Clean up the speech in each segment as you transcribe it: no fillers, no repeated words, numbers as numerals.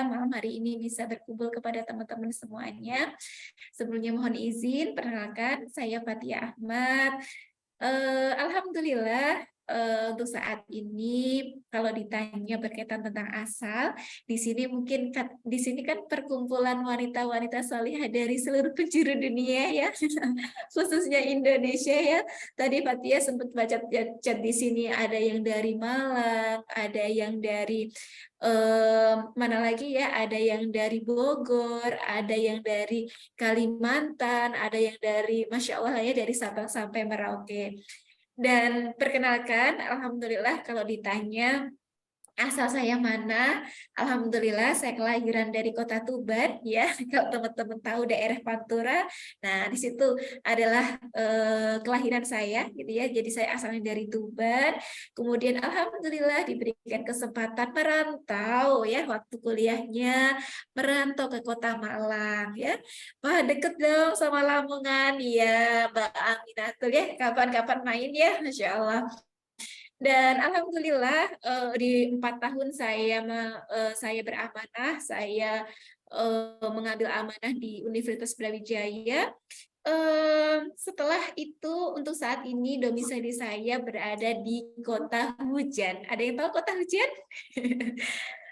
malam hari ini bisa berkumpul kepada teman-teman semuanya. Sebelumnya mohon izin, perkenalkan saya Fathia Ahmad. Alhamdulillah, untuk saat ini kalau ditanya berkaitan tentang asal, di sini kan perkumpulan wanita-wanita salihah dari seluruh penjuru dunia ya, khususnya Indonesia ya. Tadi Fathia sempat baca chat di sini, ada yang dari Malang, ada yang dari mana lagi ya, ada yang dari Bogor, ada yang dari Kalimantan, ada yang dari Masya Allah ya, dari Sabang sampai Merauke. Dan perkenalkan, Alhamdulillah kalau ditanya asal saya mana? Alhamdulillah saya kelahiran dari kota Tuban ya. Kalau teman-teman tahu daerah Pantura, nah di situ adalah kelahiran saya gitu ya. Jadi saya asalnya dari Tuban. Kemudian alhamdulillah diberikan kesempatan merantau ya waktu kuliahnya merantau ke kota Malang ya. Wah, deket dong sama Lamongan ya, Mbak Aminatul ya. Kapan-kapan main ya, Masya Allah. Dan alhamdulillah di 4 tahun saya beramanah, saya mengambil amanah di Universitas Brawijaya. Setelah itu untuk saat ini domisili saya berada di Kota Hujan. Ada yang tahu Kota Hujan?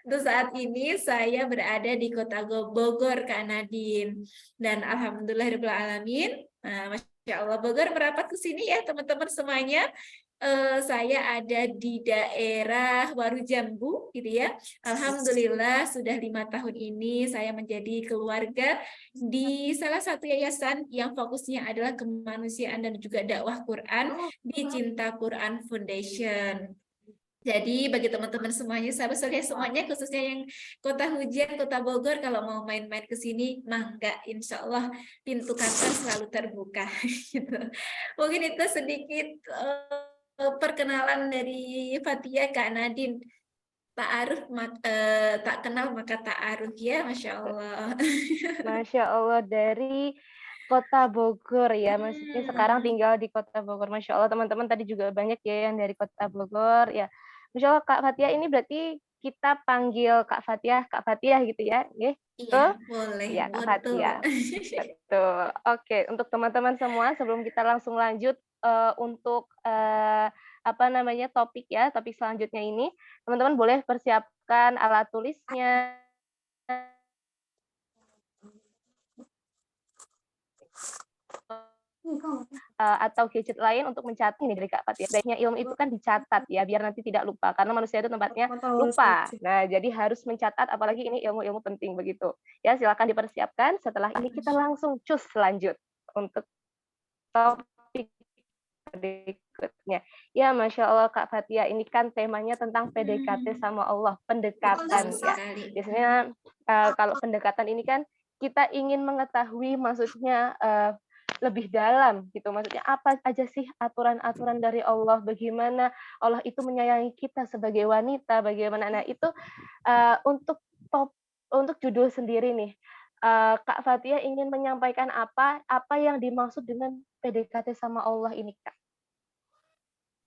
Untuk saat ini saya berada di Kota Bogor, Kak Nadine. Dan alhamdulillah alamin, Masya Allah Bogor merapat ke sini ya teman-teman semuanya. Saya ada di daerah Warujambu gitu ya. Alhamdulillah sudah 5 tahun ini saya menjadi keluarga di salah satu yayasan yang fokusnya adalah kemanusiaan dan juga dakwah Quran di Cinta Quran Foundation. Jadi bagi teman-teman semuanya, sahabat soleh semuanya, khususnya yang Kota Hujan, Kota Bogor, kalau mau main-main ke sini, mangga, insya Allah pintu kantor selalu terbuka. Gitu. Mungkin itu sedikit perkenalan dari Fathia, Kak Nadine. Tak kenal maka ta'aruf ya, Masya Allah. Masya Allah, dari Kota Bogor ya, maksudnya sekarang tinggal di Kota Bogor. Masya Allah, teman-teman tadi juga banyak ya yang dari Kota Bogor ya. Masya Allah, Kak Fathia, ini berarti kita panggil Kak Fathia gitu ya, ya? Iya, Betul? boleh, Ya, Kak betul. Fathia. Betul. Oke, untuk teman-teman semua, sebelum kita langsung lanjut untuk apa namanya topik ya, topik selanjutnya ini, teman-teman boleh persiapkan alat tulisnya, atau gadget lain untuk mencatat ini dari Kak Fathia. Baiknya ilmu itu kan dicatat ya, biar nanti tidak lupa. Karena manusia itu tempatnya lupa. Nah, jadi harus mencatat, apalagi ini ilmu-ilmu penting begitu. Ya, silakan dipersiapkan. Setelah ini kita langsung cus lanjut untuk topik berikutnya. Ya, Masya Allah Kak Fathia, ini kan temanya tentang PDKT sama Allah, pendekatan ya. Biasanya kalau pendekatan ini kan kita ingin mengetahui maksudnya lebih dalam gitu, maksudnya apa aja sih aturan-aturan dari Allah, bagaimana Allah itu menyayangi kita sebagai wanita, bagaimana. Nah itu untuk judul sendiri nih, Kak Fathia ingin menyampaikan apa yang dimaksud dengan PDKT sama Allah ini, Kak?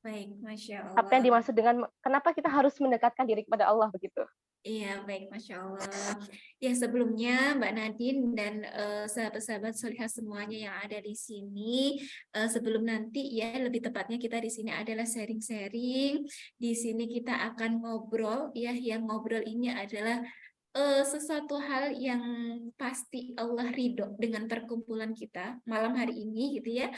Baik, Masya Apa yang Allah. dimaksud dengan kenapa kita harus mendekatkan diri kepada Allah begitu? Iya, baik, Masya Allah. Ya, sebelumnya Mbak Nadine dan sahabat-sahabat solihah semuanya yang ada di sini, sebelum nanti ya, lebih tepatnya kita di sini adalah sharing-sharing. Di sini kita akan ngobrol, ya, yang ngobrol ini adalah sesuatu hal yang pasti Allah ridho dengan perkumpulan kita malam hari ini, gitu ya.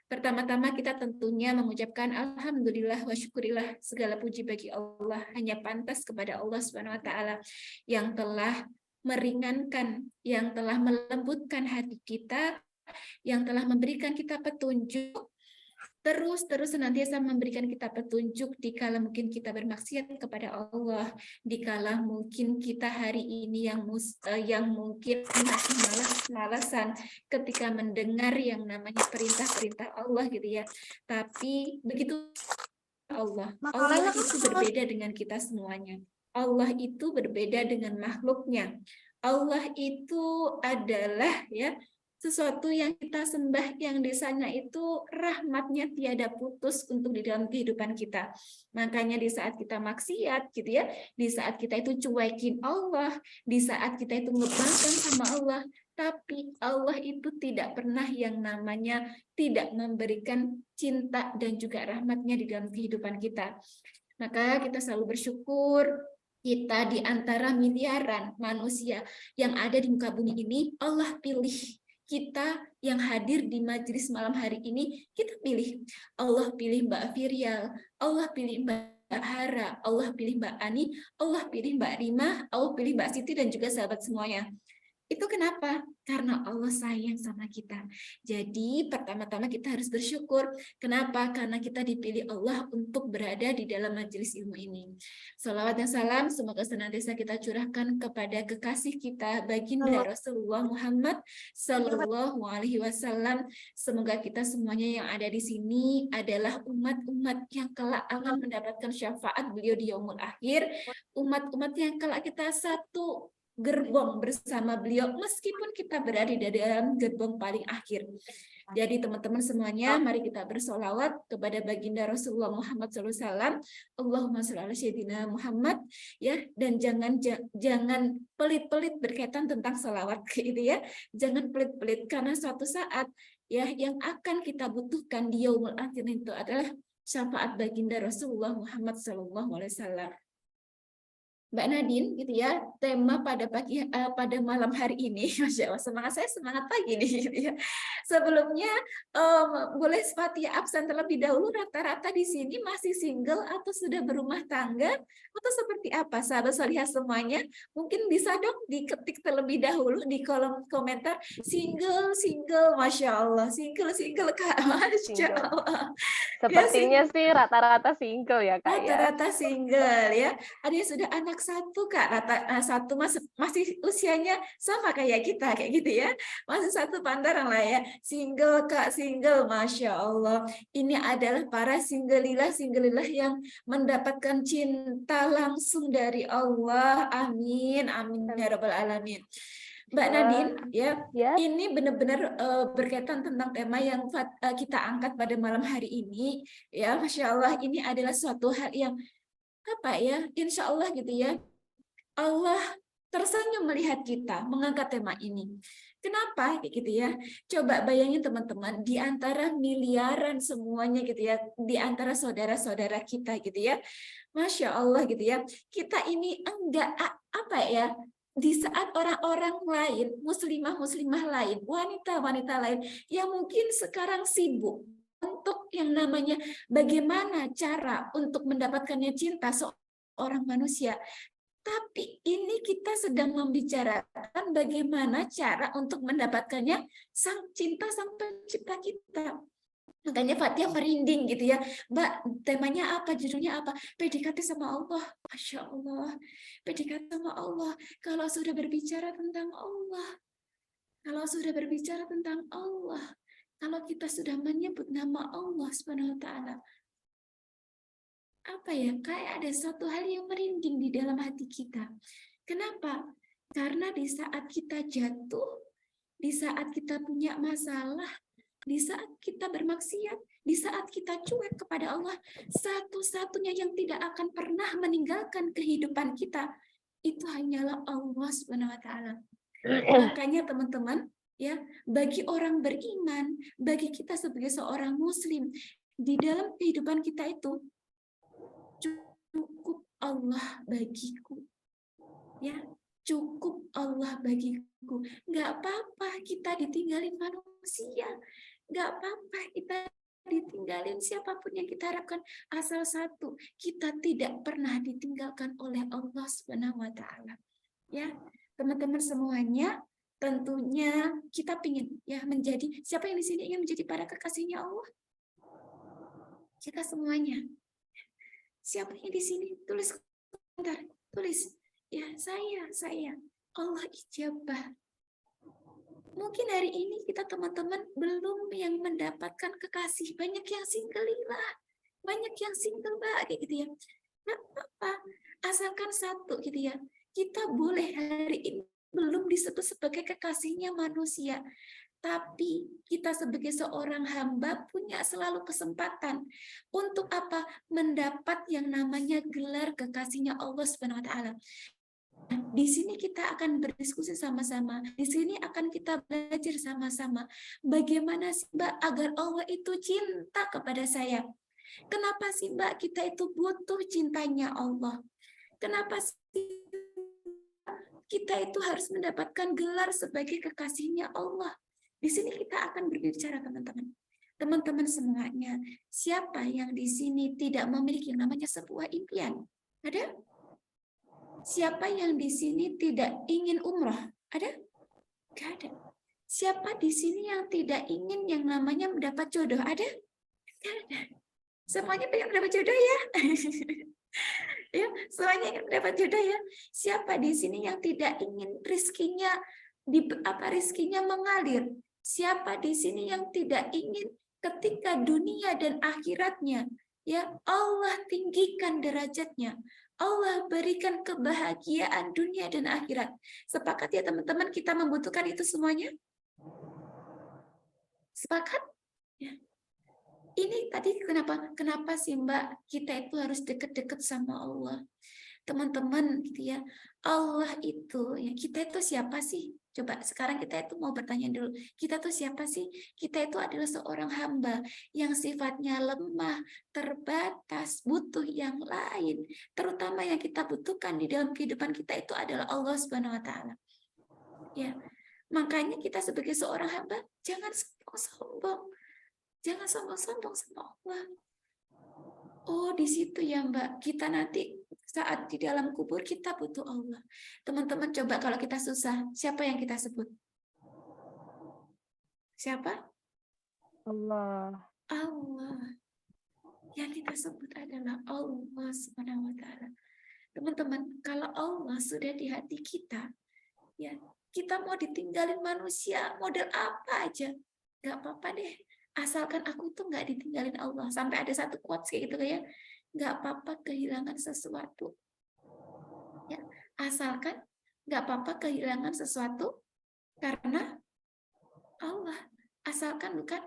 Pertama-tama kita tentunya mengucapkan alhamdulillah wa syukurillah, segala puji bagi Allah, hanya pantas kepada Allah Subhanahu wa taala yang telah meringankan, yang telah melembutkan hati kita, yang telah memberikan kita petunjuk, terus senantiasa memberikan kita petunjuk dikala mungkin kita bermaksiat kepada Allah, dikala mungkin kita hari ini yang mungkin masih malas-malasan ketika mendengar yang namanya perintah-perintah Allah gitu ya. Tapi begitu Allah itu berbeda dengan kita semuanya. Allah itu berbeda dengan makhluknya. Allah itu adalah ya sesuatu yang kita sembah yang di sana itu rahmatnya tiada putus untuk di dalam kehidupan kita. Makanya di saat kita maksiat gitu ya, di saat kita itu cuekin Allah, di saat kita itu ngebangkang sama Allah, tapi Allah itu tidak pernah yang namanya tidak memberikan cinta dan juga rahmatnya di dalam kehidupan kita. Maka kita selalu bersyukur kita di antara miliaran manusia yang ada di muka bumi ini, Allah pilih kita yang hadir di majelis malam hari ini, kita pilih. Allah pilih Mbak Virial, Allah pilih Mbak Hara, Allah pilih Mbak Ani, Allah pilih Mbak Rima, Allah pilih Mbak Siti dan juga sahabat semuanya. Itu kenapa? Karena Allah sayang sama kita. Jadi pertama-tama kita harus bersyukur. Kenapa? Karena kita dipilih Allah untuk berada di dalam majelis ilmu ini. Salawat dan salam semoga senantiasa kita curahkan kepada kekasih kita baginda Rasulullah Muhammad Sallallahu Alaihi Wasallam. Semoga kita semuanya yang ada di sini adalah umat-umat yang kelak akan mendapatkan syafaat beliau di yaumul akhir. Umat-umat yang kelak kita satu gerbong bersama beliau meskipun kita berada di dalam gerbong paling akhir. Jadi teman-teman semuanya, mari kita bersolawat kepada baginda Rasulullah Muhammad SAW. Allahumma sholli ala sayyidina Muhammad, ya, dan jangan pelit-pelit berkaitan tentang solawat gitu ya. Jangan pelit-pelit karena suatu saat ya yang akan kita butuhkan di yaumul akhir itu adalah syafaat baginda Rasulullah Muhammad SAW. Mbak Nadine, gitu ya, tema pada pada malam hari ini, Masya Allah, semangat saya semangat pagi nih, gitu ya. Sebelumnya, boleh Fatia absen terlebih dahulu, rata-rata di sini masih single atau sudah berumah tangga, atau seperti apa, sahabat solihah semuanya? Mungkin bisa dong diketik terlebih dahulu di kolom komentar, single, Masya Allah, single, Kak, Masya Allah. Sepertinya sih rata-rata single ya, Kak, ya. Rata-rata single ya. Ada yang sudah anak satu, Kak. Satu masih usianya sama kayak kita kayak gitu ya. Masih satu pantaran lah ya. Single, Kak, single. Masya Allah. Ini adalah para singgelilah yang mendapatkan cinta langsung dari Allah. Amin. Amin ya rabbal alamin. Mbak Nadine, ya, ini benar-benar berkaitan tentang tema yang kita angkat pada malam hari ini. Ya, Masya Allah, ini adalah suatu hal yang apa ya? Insya Allah gitu ya. Allah tersenyum melihat kita mengangkat tema ini. Kenapa kayak gitu ya? Coba bayangin teman-teman, di antara miliaran semuanya gitu ya, di antara saudara-saudara kita gitu ya. Masya Allah gitu ya. Kita ini enggak apa ya? Di saat orang-orang lain, muslimah-muslimah lain, wanita-wanita lain yang mungkin sekarang sibuk untuk yang namanya bagaimana cara untuk mendapatkannya cinta seorang manusia. Tapi ini kita sedang membicarakan bagaimana cara untuk mendapatkannya sang cinta sang pencipta kita. Makanya Fatia merinding gitu ya. Mbak, temanya apa? Judulnya apa? PDKT sama Allah. Masya Allah. PDKT sama Allah. Kalau sudah berbicara tentang Allah. Kalau sudah berbicara tentang Allah. Kalau kita sudah menyebut nama Allah Subhanahu wa Ta'ala. Apa ya? Kayak ada satu hal yang merinding di dalam hati kita. Kenapa? Karena di saat kita jatuh, di saat kita punya masalah, di saat kita bermaksiat, di saat kita cuek kepada Allah, satu-satunya yang tidak akan pernah meninggalkan kehidupan kita itu hanyalah Allah Subhanahu wa Ta'ala. Makanya teman-teman, ya, bagi orang beriman, bagi kita sebagai seorang muslim, di dalam kehidupan kita itu cukup Allah bagiku. Ya, cukup Allah bagiku. Nggak apa-apa kita ditinggalin manusia. Nggak apa-apa kita ditinggalin siapapun yang kita harapkan, asal satu, kita tidak pernah ditinggalkan oleh Allah Subhanahu wa Ta'ala. Ya, teman-teman semuanya, tentunya kita ingin ya menjadi, siapa yang di sini ingin menjadi para kekasihnya Allah? Kita semuanya. Siapa yang di sini? Tulis komentar, tulis. Ya, saya. Allah ijabah. Mungkin hari ini kita teman-teman belum yang mendapatkan kekasih. Banyak yang single lah. Banyak yang single kayak gitu ya. Nggak apa-apa. Asalkan satu gitu ya. Kita boleh hari ini belum disebut sebagai kekasihnya manusia. Tapi kita sebagai seorang hamba punya selalu kesempatan untuk apa? Mendapat yang namanya gelar kekasihnya Allah Subhanahu wa taala. Di sini kita akan berdiskusi sama-sama. Di sini akan kita belajar sama-sama. Bagaimana sih Mbak agar Allah itu cinta kepada saya? Kenapa sih Mbak kita itu butuh cintanya Allah? Kenapa sih kita itu harus mendapatkan gelar sebagai kekasihnya Allah? Di sini kita akan berbicara, teman-teman. Teman-teman semuanya, siapa yang di sini tidak memiliki yang namanya sebuah impian? Ada? Siapa yang di sini tidak ingin umroh? Ada? Gak ada. Siapa di sini yang tidak ingin yang namanya mendapat jodoh? Ada? Gak ada. Semuanya pengen mendapat jodoh ya? Ya, semuanya ingin mendapat jodoh ya. Siapa di sini yang tidak ingin rizkinya mengalir? Siapa di sini yang tidak ingin ketika dunia dan akhiratnya ya Allah tinggikan derajatnya, Allah berikan kebahagiaan dunia dan akhirat. Sepakat ya teman-teman, kita membutuhkan itu semuanya? Sepakat? Ya. Ini tadi kenapa sih Mbak kita itu harus deket-deket sama Allah? Teman-teman gitu ya, Allah itu ya, kita itu siapa sih? Coba sekarang kita itu mau bertanya dulu, kita tuh siapa sih? Kita itu adalah seorang hamba yang sifatnya lemah, terbatas, butuh yang lain. Terutama yang kita butuhkan di dalam kehidupan kita itu adalah Allah Subhanahu wa taala. Ya. Makanya kita sebagai seorang hamba jangan sombong-sombong. Jangan sombong-sombong sama Allah. Oh, di situ ya Mbak, kita nanti saat di dalam kubur kita butuh Allah. Teman-teman coba kalau kita susah, siapa yang kita sebut? Siapa? Allah. Allah. Yang kita sebut adalah Allah Subhanahu wa taala. Teman-teman, kalau Allah sudah di hati kita, ya, kita mau ditinggalin manusia, model apa aja, nggak apa-apa deh. Asalkan aku tuh nggak ditinggalin Allah. Sampai ada satu quotes kayak gitu kayak, nggak apa-apa kehilangan sesuatu. Ya, asalkan nggak apa-apa kehilangan sesuatu karena Allah. Asalkan bukan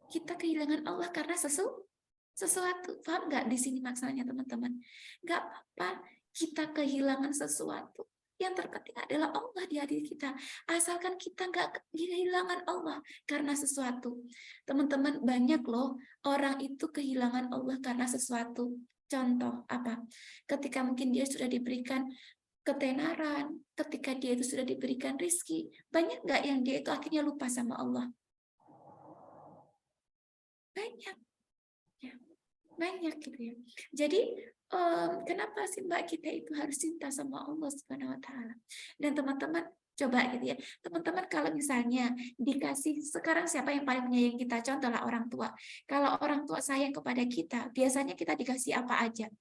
kita kehilangan Allah karena sesuatu. Paham nggak di sini maksudnya teman-teman? Nggak apa-apa kita kehilangan sesuatu. Yang terpenting adalah Allah di hati kita. Asalkan kita nggak kehilangan Allah karena sesuatu. Teman-teman, banyak loh orang itu kehilangan Allah karena sesuatu. Contoh apa? Ketika mungkin dia sudah diberikan ketenaran, ketika dia itu sudah diberikan rizki, banyak nggak yang dia itu akhirnya lupa sama Allah? Banyak. Ya, banyak gitu ya. Jadi kenapa sih Mbak kita itu harus cinta sama Allah Subhanahu wa taala? Dan teman-teman coba gitu ya. Teman-teman kalau misalnya dikasih sekarang siapa yang paling menyayangi kita? Contohlah orang tua. Kalau orang tua sayang kepada kita, biasanya kita dikasih apa aja?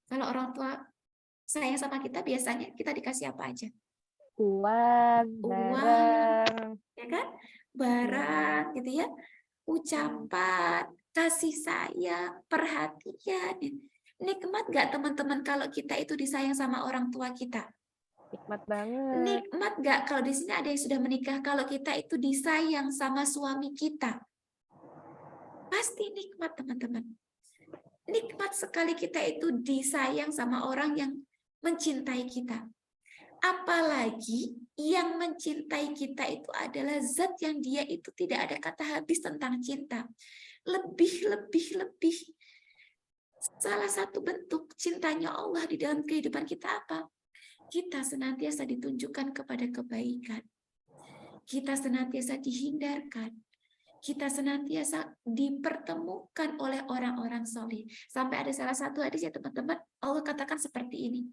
Kalau orang tua sayang sama kita, biasanya kita dikasih apa aja? Uang, barang. Ya kan? Barang gitu ya. Ucapan, kasih sayang, perhatian. Nikmat gak teman-teman kalau kita itu disayang sama orang tua kita? Nikmat banget. Nikmat gak kalau di sini ada yang sudah menikah, kalau kita itu disayang sama suami kita? Pasti nikmat teman-teman. Nikmat sekali kita itu disayang sama orang yang mencintai kita. Apalagi yang mencintai kita itu adalah zat yang dia itu tidak ada kata habis tentang cinta. Lebih. Salah satu bentuk cintanya Allah di dalam kehidupan kita apa? Kita senantiasa ditunjukkan kepada kebaikan. Kita senantiasa dihindarkan. Kita senantiasa dipertemukan oleh orang-orang soleh. Sampai ada salah satu hadis ya teman-teman, Allah katakan seperti ini.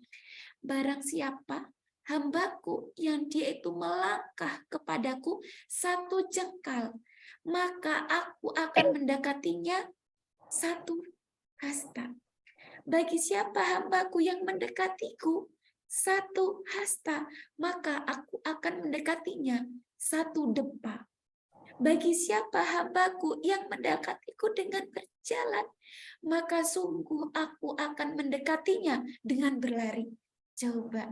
Barang siapa hambaku yang dia itu melangkah kepadaku satu jengkal, maka aku akan mendekatinya satu hasta. Bagi siapa hambaku yang mendekatiku satu hasta, maka aku akan mendekatinya satu depa. Bagi siapa hambaku yang mendekatiku dengan berjalan, maka sungguh aku akan mendekatinya dengan berlari. Coba,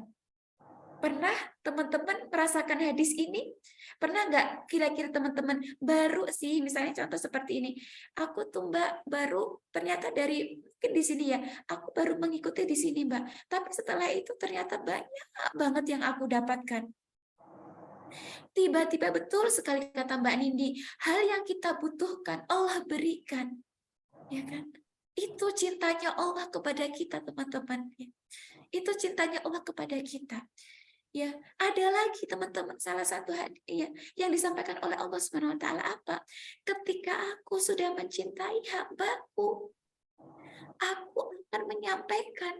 Pernah teman-teman merasakan hadis ini? Pernah nggak kira-kira teman-teman baru sih, misalnya contoh seperti ini, aku tuh Mbak baru ternyata dari mungkin di sini ya, aku baru mengikuti di sini Mbak, tapi setelah itu ternyata banyak banget yang aku dapatkan. Tiba-tiba betul sekali kata Mbak Nindi, hal yang kita butuhkan Allah berikan, ya kan? Itu cintanya Allah kepada kita teman-teman. Itu cintanya Allah kepada kita. Ya, ada lagi teman-teman salah satu hadiah yang disampaikan oleh Allah Subhanahu wa taala apa? Ketika aku sudah mencintai hambaku, aku akan menyampaikan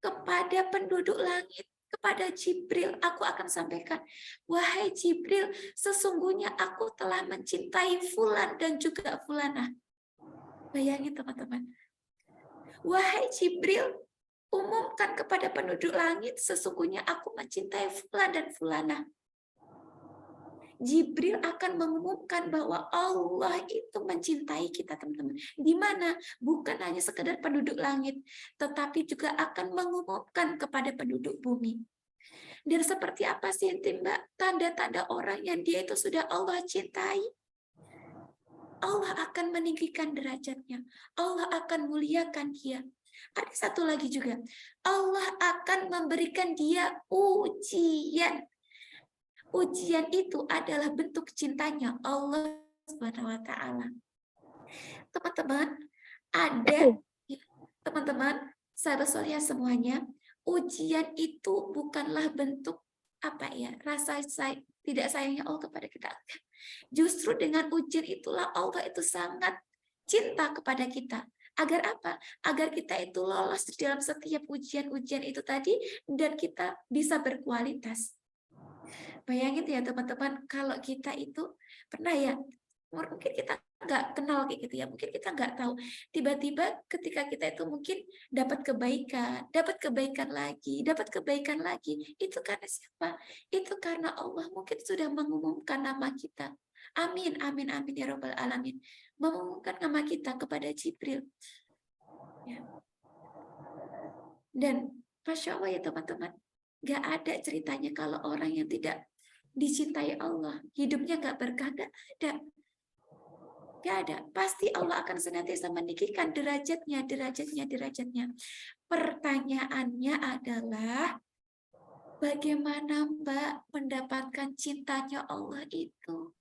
kepada penduduk langit, kepada Jibril, aku akan sampaikan, wahai Jibril, sesungguhnya aku telah mencintai fulan dan juga fulanah. Bayangin teman-teman. Wahai Jibril, umumkan kepada penduduk langit, sesungguhnya aku mencintai fulan dan fulanah. Jibril akan mengumumkan bahwa Allah itu mencintai kita, teman-teman. Di mana? Bukan hanya sekedar penduduk langit, tetapi juga akan mengumumkan kepada penduduk bumi. Dan seperti apa sih, Mbak? Tanda-tanda orang yang dia itu sudah Allah cintai. Allah akan meninggikan derajatnya. Allah akan muliakan dia. Ada satu lagi juga. Allah akan memberikan dia ujian. Ujian itu adalah bentuk cintanya Allah Subhanahu wa taala. Teman-teman, ada teman-teman, sahabat solihah semuanya, ujian itu bukanlah bentuk apa ya, rasa tidak sayangnya Allah kepada kita. Justru dengan ujian itulah Allah itu sangat cinta kepada kita. Agar apa? Agar kita itu lolos di dalam setiap ujian-ujian itu tadi dan kita bisa berkualitas. Bayangin ya teman-teman, kalau kita itu pernah ya, mungkin kita nggak kenal kayak gitu ya, mungkin kita nggak tahu. Tiba-tiba ketika kita itu mungkin dapat kebaikan lagi. Itu karena siapa? Itu karena Allah mungkin sudah mengumumkan nama kita. Amin, amin, amin ya Rabbal Alamin. Mengumumkan nama kita kepada Jibril. Ya. Dan Masya Allah ya teman-teman, nggak ada ceritanya kalau orang yang tidak dicintai Allah, hidupnya nggak berkah, nggak ada. Nggak ada. Pasti Allah akan senantiasa meninggikan derajatnya. Pertanyaannya adalah, bagaimana Mbak mendapatkan cintanya Allah itu?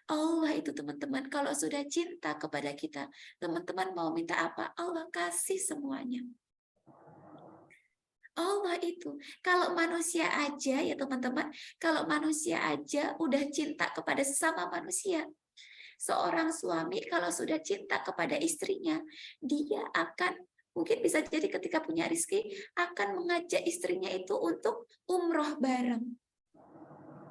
Allah itu teman-teman, kalau sudah cinta kepada kita, teman-teman mau minta apa? Allah kasih semuanya. Allah itu, kalau manusia aja ya teman-teman, kalau manusia aja udah cinta kepada sesama manusia. Seorang suami kalau sudah cinta kepada istrinya, dia akan, mungkin bisa jadi ketika punya rezeki, akan mengajak istrinya itu untuk umroh bareng.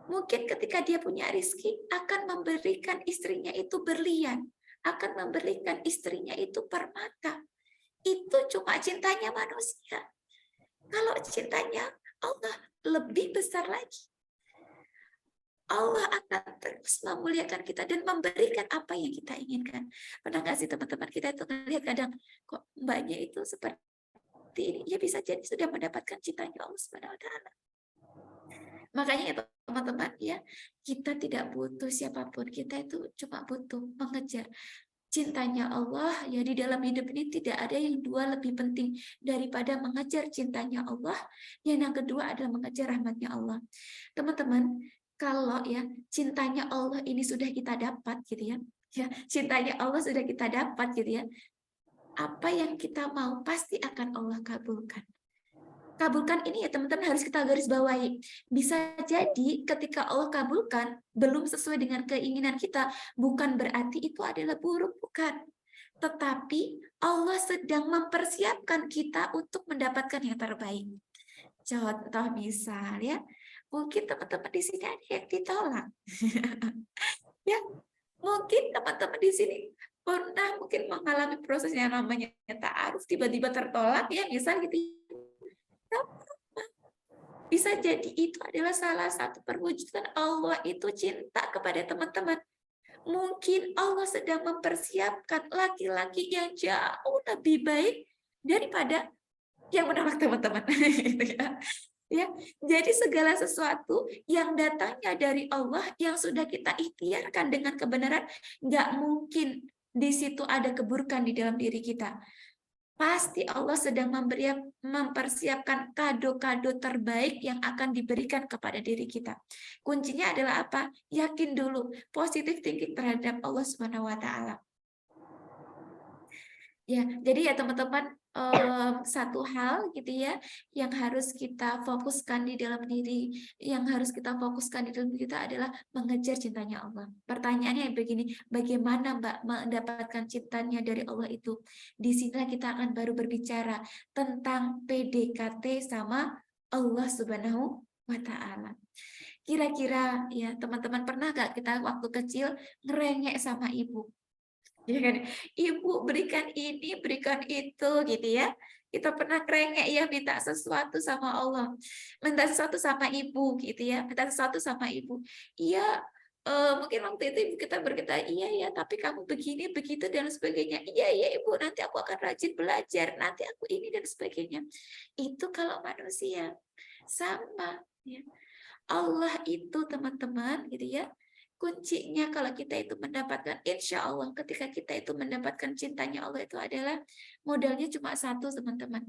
Mungkin ketika dia punya rezeki, akan memberikan istrinya itu berlian, akan memberikan istrinya itu permata. Itu cuma cintanya manusia. Kalau cintanya Allah lebih besar lagi. Allah akan terus memuliakan kita dan memberikan apa yang kita inginkan. Pernah nggak sih teman-teman, kita itu melihat kadang kok mbaknya itu seperti ini, ya bisa jadi sudah mendapatkan cintanya Allah Subhanahu wa taala. Makanya ya teman-teman ya, kita tidak butuh siapapun, kita itu cuma butuh mengejar cintanya Allah. Ya, di dalam hidup ini tidak ada yang dua lebih penting daripada mengejar cintanya Allah. Yang kedua adalah mengejar rahmatnya Allah. Teman-teman, kalau ya cintanya Allah ini sudah kita dapat gitu ya, cintanya Allah sudah kita dapat gitu ya, apa yang kita mau pasti akan Allah kabulkan. Kabulkan ini ya teman-teman harus kita garis bawahi. Bisa jadi ketika Allah kabulkan belum sesuai dengan keinginan kita, bukan berarti itu adalah buruk, bukan. Tetapi Allah sedang mempersiapkan kita untuk mendapatkan yang terbaik. Contoh misal ya, mungkin teman-teman di sini ada yang ditolak. Ya, mungkin teman-teman di sini pernah mungkin mengalami proses yang namanya ta'aruf, tiba-tiba tertolak ya, misal gitu. Bisa jadi itu adalah salah satu perwujudan Allah itu cinta kepada teman-teman. Mungkin Allah sedang mempersiapkan laki-laki yang jauh lebih baik daripada yang menolak teman-teman. Ya, jadi segala sesuatu yang datangnya dari Allah yang sudah kita ikhtiarkan dengan kebenaran, nggak mungkin di situ ada keburukan di dalam diri kita. Pasti Allah sedang mempersiapkan kado-kado terbaik yang akan diberikan kepada diri kita. Kuncinya adalah apa? Yakin dulu, positive thinking terhadap Allah Subhanahu wa taala. Ya, jadi ya teman-teman, satu hal gitu ya yang harus kita fokuskan di dalam diri, yang harus kita fokuskan di dalam diri kita adalah mengejar cintanya Allah. Pertanyaannya begini, bagaimana Mbak mendapatkan cintanya dari Allah itu? Di sinilah kita akan baru berbicara tentang PDKT sama Allah Subhanahu wa taala. Kira-kira ya teman-teman pernah gak kita waktu kecil ngerengek sama ibu? Ya kan, ibu berikan ini, berikan itu, gitu ya. Kita pernah kerengek ya minta sesuatu sama Allah, minta sesuatu sama ibu, gitu ya, minta sesuatu sama ibu. Iya, mungkin waktu itu ibu kita berkata, iya ya, tapi kamu begini, begitu dan sebagainya. Iya ya ibu, nanti aku akan rajin belajar, nanti aku ini dan sebagainya. Itu kalau manusia sama, ya. Allah itu teman-teman, gitu ya. Kuncinya kalau kita itu mendapatkan, insya Allah ketika kita itu mendapatkan cintanya Allah itu adalah modalnya cuma satu teman-teman.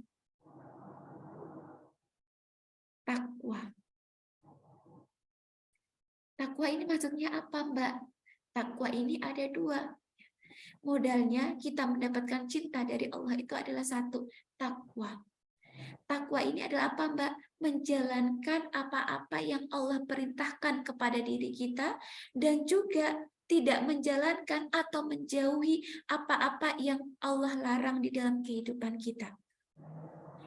Takwa. Takwa ini maksudnya apa Mbak? Takwa ini ada dua. Modalnya kita mendapatkan cinta dari Allah itu adalah satu, takwa. Takwa ini adalah apa Mbak? Menjalankan apa-apa yang Allah perintahkan kepada diri kita dan juga tidak menjalankan atau menjauhi apa-apa yang Allah larang di dalam kehidupan kita.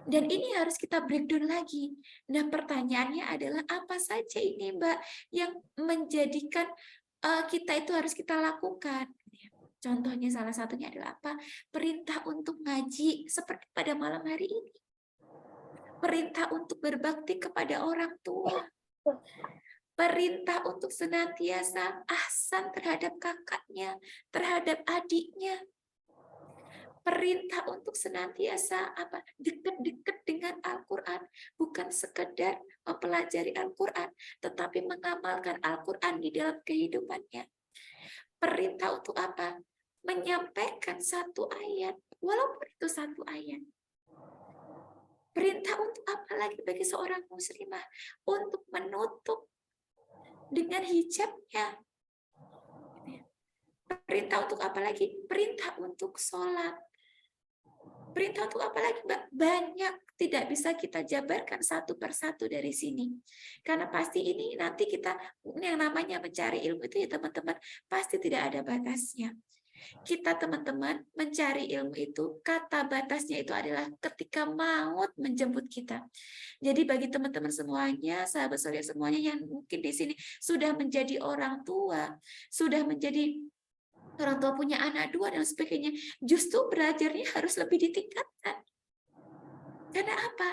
Dan ini harus kita breakdown lagi. Nah pertanyaannya adalah apa saja ini Mbak yang menjadikan kita itu harus kita lakukan. Contohnya salah satunya adalah apa? Perintah untuk ngaji seperti pada malam hari ini. Perintah untuk berbakti kepada orang tua. Perintah untuk senantiasa ahsan terhadap kakaknya, terhadap adiknya. Perintah untuk senantiasa apa? Dekat-dekat dengan Al-Quran. Bukan sekedar mempelajari Al-Quran, tetapi mengamalkan Al-Quran di dalam kehidupannya. Perintah untuk apa? Menyampaikan satu ayat, walaupun itu satu ayat. Perintah untuk apa lagi bagi seorang muslimah? Untuk menutup dengan hijabnya. Perintah untuk apa lagi? Perintah untuk sholat. Perintah untuk apa lagi, Mbak? Banyak, tidak bisa kita jabarkan satu persatu dari sini. Karena pasti ini nanti kita, yang namanya mencari ilmu itu ya teman-teman, pasti tidak ada batasnya. Kita teman-teman mencari ilmu itu, kata batasnya itu adalah ketika maut menjemput kita. Jadi bagi teman-teman semuanya, sahabat soleh semuanya yang mungkin di sini sudah menjadi orang tua, sudah menjadi orang tua punya anak dua dan sebagainya, justru belajarnya harus lebih ditingkatkan. Karena apa?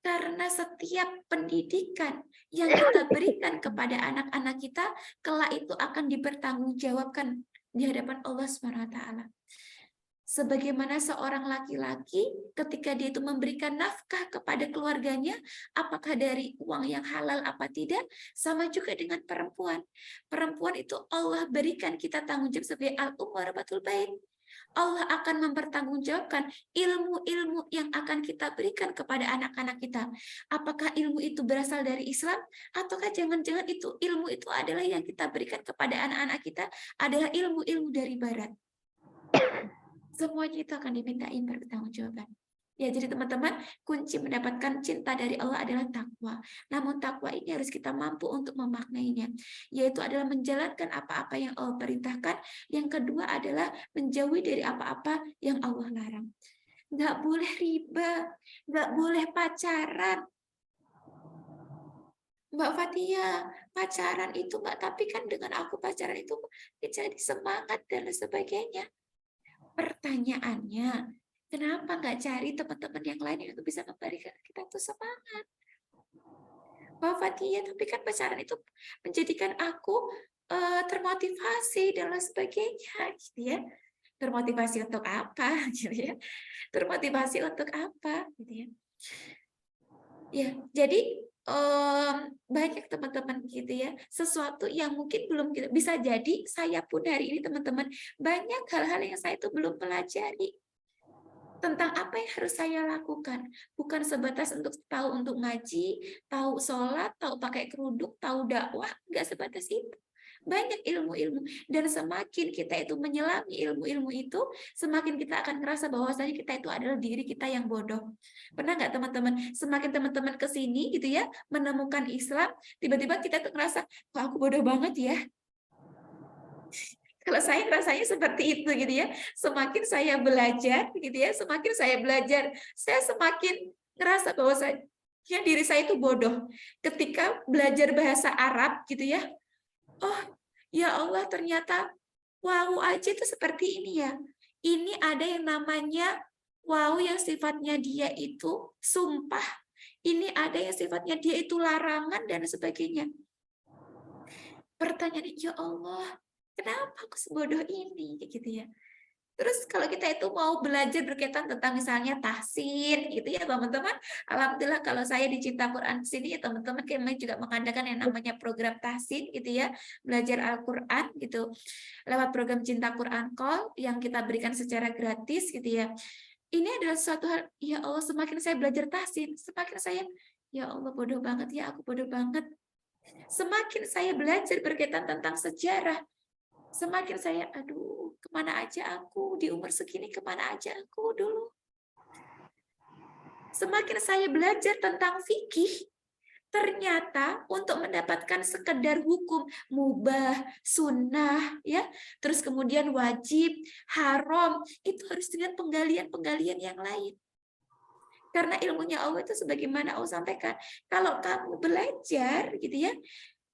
Karena setiap pendidikan yang kita berikan kepada anak-anak kita, kelak itu akan dipertanggungjawabkan di hadapan Allah SWT. Sebagaimana seorang laki-laki ketika dia itu memberikan nafkah kepada keluarganya, apakah dari uang yang halal apa tidak, sama juga dengan perempuan. Perempuan itu Allah berikan kita tanggung jawab sebagai al-umaratul bait. Allah akan mempertanggungjawabkan ilmu-ilmu yang akan kita berikan kepada anak-anak kita. Apakah ilmu itu berasal dari Islam? Ataukah jangan-jangan itu ilmu itu adalah yang kita berikan kepada anak-anak kita adalah ilmu-ilmu dari Barat? Semuanya itu akan dimintain pertanggungjawaban. Ya, jadi teman-teman, kunci mendapatkan cinta dari Allah adalah takwa. Namun takwa ini harus kita mampu untuk memaknainya, yaitu adalah menjalankan apa-apa yang Allah perintahkan. Yang kedua adalah menjauhi dari apa-apa yang Allah larang. Nggak boleh riba, nggak boleh pacaran. Mbak Fatia, pacaran itu Mbak, tapi kan dengan aku pacaran itu jadi semangat dan sebagainya. Pertanyaannya, kenapa nggak cari teman-teman yang lain yang bisa memberikan kita tuh semangat? Mbak Fatia, tapi kan pacaran itu menjadikan aku termotivasi dan lain sebagainya, gitu ya. Termotivasi untuk apa, gitu ya? Termotivasi untuk apa, gitu ya? Ya, jadi banyak teman-teman gitu ya, sesuatu yang mungkin belum bisa jadi saya pun hari ini teman-teman banyak hal-hal yang saya itu belum pelajari tentang apa yang harus saya lakukan. Bukan sebatas untuk ngaji, tahu sholat, tahu pakai kerudung, tahu dakwah, nggak sebatas itu. Banyak ilmu-ilmu, dan semakin kita itu menyelami ilmu-ilmu itu, semakin kita akan merasa bahwasanya kita itu adalah diri kita yang bodoh. Pernah nggak teman-teman, semakin teman-teman ke sini gitu ya, menemukan Islam, tiba-tiba kita tuh ngerasa, kok aku bodoh banget ya. Kalau saya rasanya seperti itu gitu ya. Semakin saya belajar gitu ya, semakin saya belajar, saya semakin ngerasa bahwa diri saya itu bodoh. Ketika belajar bahasa Arab gitu ya, oh ya Allah ternyata wow aja itu seperti ini ya. Ini ada yang namanya wow yang sifatnya dia itu sumpah. Ini ada yang sifatnya dia itu larangan dan sebagainya. Pertanyaan, ya Allah, kenapa aku sebodoh ini gitu ya. Terus kalau kita itu mau belajar berkaitan tentang misalnya tahsin gitu ya teman-teman, alhamdulillah kalau saya di Cinta Quran sini ya teman-teman kami juga mengadakan yang namanya program tahsin gitu ya, belajar Al-Quran gitu lewat program Cinta Quran Call yang kita berikan secara gratis gitu ya. Ini adalah suatu hal, ya Allah, semakin saya belajar tahsin, semakin saya, ya Allah bodoh banget ya, aku bodoh banget. Semakin saya belajar berkaitan tentang sejarah, semakin saya, aduh, kemana aja aku di umur segini, kemana aja aku dulu. Semakin saya belajar tentang fikih, ternyata untuk mendapatkan sekedar hukum mubah, sunnah, ya, terus kemudian wajib, haram, itu harus dengan penggalian-penggalian yang lain. Karena ilmunya Allah itu sebagaimana Allah sampaikan, kalau kamu belajar, gitu ya,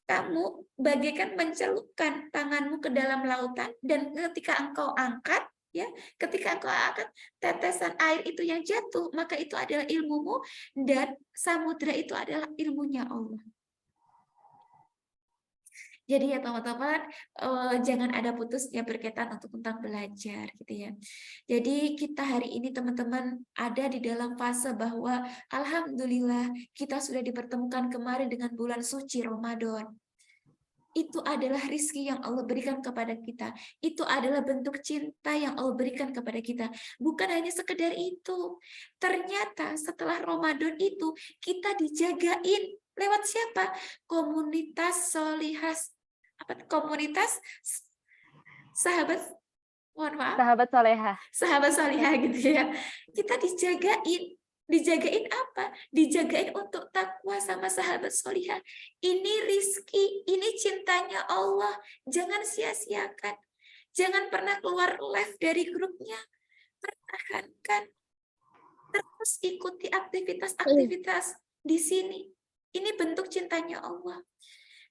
kamu bagaikan mencelupkan tanganmu ke dalam lautan, dan ketika engkau angkat, ya, ketika engkau angkat tetesan air itu yang jatuh, maka itu adalah ilmumu, dan samudra itu adalah ilmunya Allah. Jadi ya teman-teman, jangan ada putusnya berkaitan tentang belajar gitu ya. Jadi kita hari ini teman-teman ada di dalam fase bahwa alhamdulillah kita sudah dipertemukan kemarin dengan bulan suci Ramadan. Itu adalah rizki yang Allah berikan kepada kita. Itu adalah bentuk cinta yang Allah berikan kepada kita. Bukan hanya sekedar itu. Ternyata setelah Ramadan itu, kita dijagain. Lewat siapa? Komunitas solihas. Komunitas sahabat, mohon maaf. Sahabat solehah. Sahabat solihah gitu ya. Kita dijagain. Dijagain apa? Dijagain untuk takwa sama sahabat solihah. Ini rizki, ini cintanya Allah. Jangan sia-siakan. Jangan pernah keluar live dari grupnya. Pertahankan. Terus ikuti aktivitas-aktivitas di sini. Ini bentuk cintanya Allah.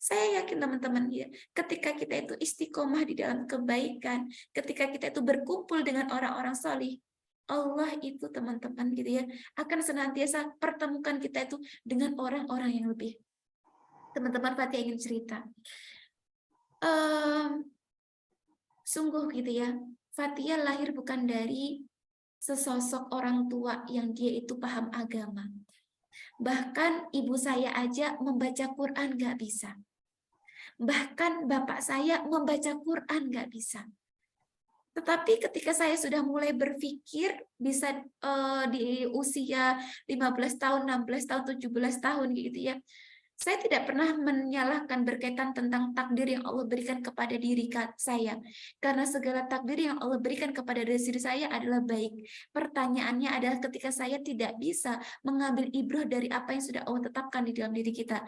Saya yakin teman-teman ya, ketika kita itu istiqomah di dalam kebaikan, ketika kita itu berkumpul dengan orang-orang solih, Allah itu teman-teman gitu ya, akan senantiasa pertemukan kita itu dengan orang-orang yang lebih. Teman-teman, Fatia ingin cerita. Sungguh gitu ya, Fatia lahir bukan dari sesosok orang tua yang dia itu paham agama. Bahkan ibu saya aja membaca Quran nggak bisa. Bahkan bapak saya membaca Quran nggak bisa. Tetapi ketika saya sudah mulai berpikir, bisa di usia 15 tahun, 16 tahun, 17 tahun gitu ya, saya tidak pernah menyalahkan berkaitan tentang takdir yang Allah berikan kepada diri saya. Karena segala takdir yang Allah berikan kepada diri saya adalah baik. Pertanyaannya adalah ketika saya tidak bisa mengambil ibrah dari apa yang sudah Allah tetapkan di dalam diri kita.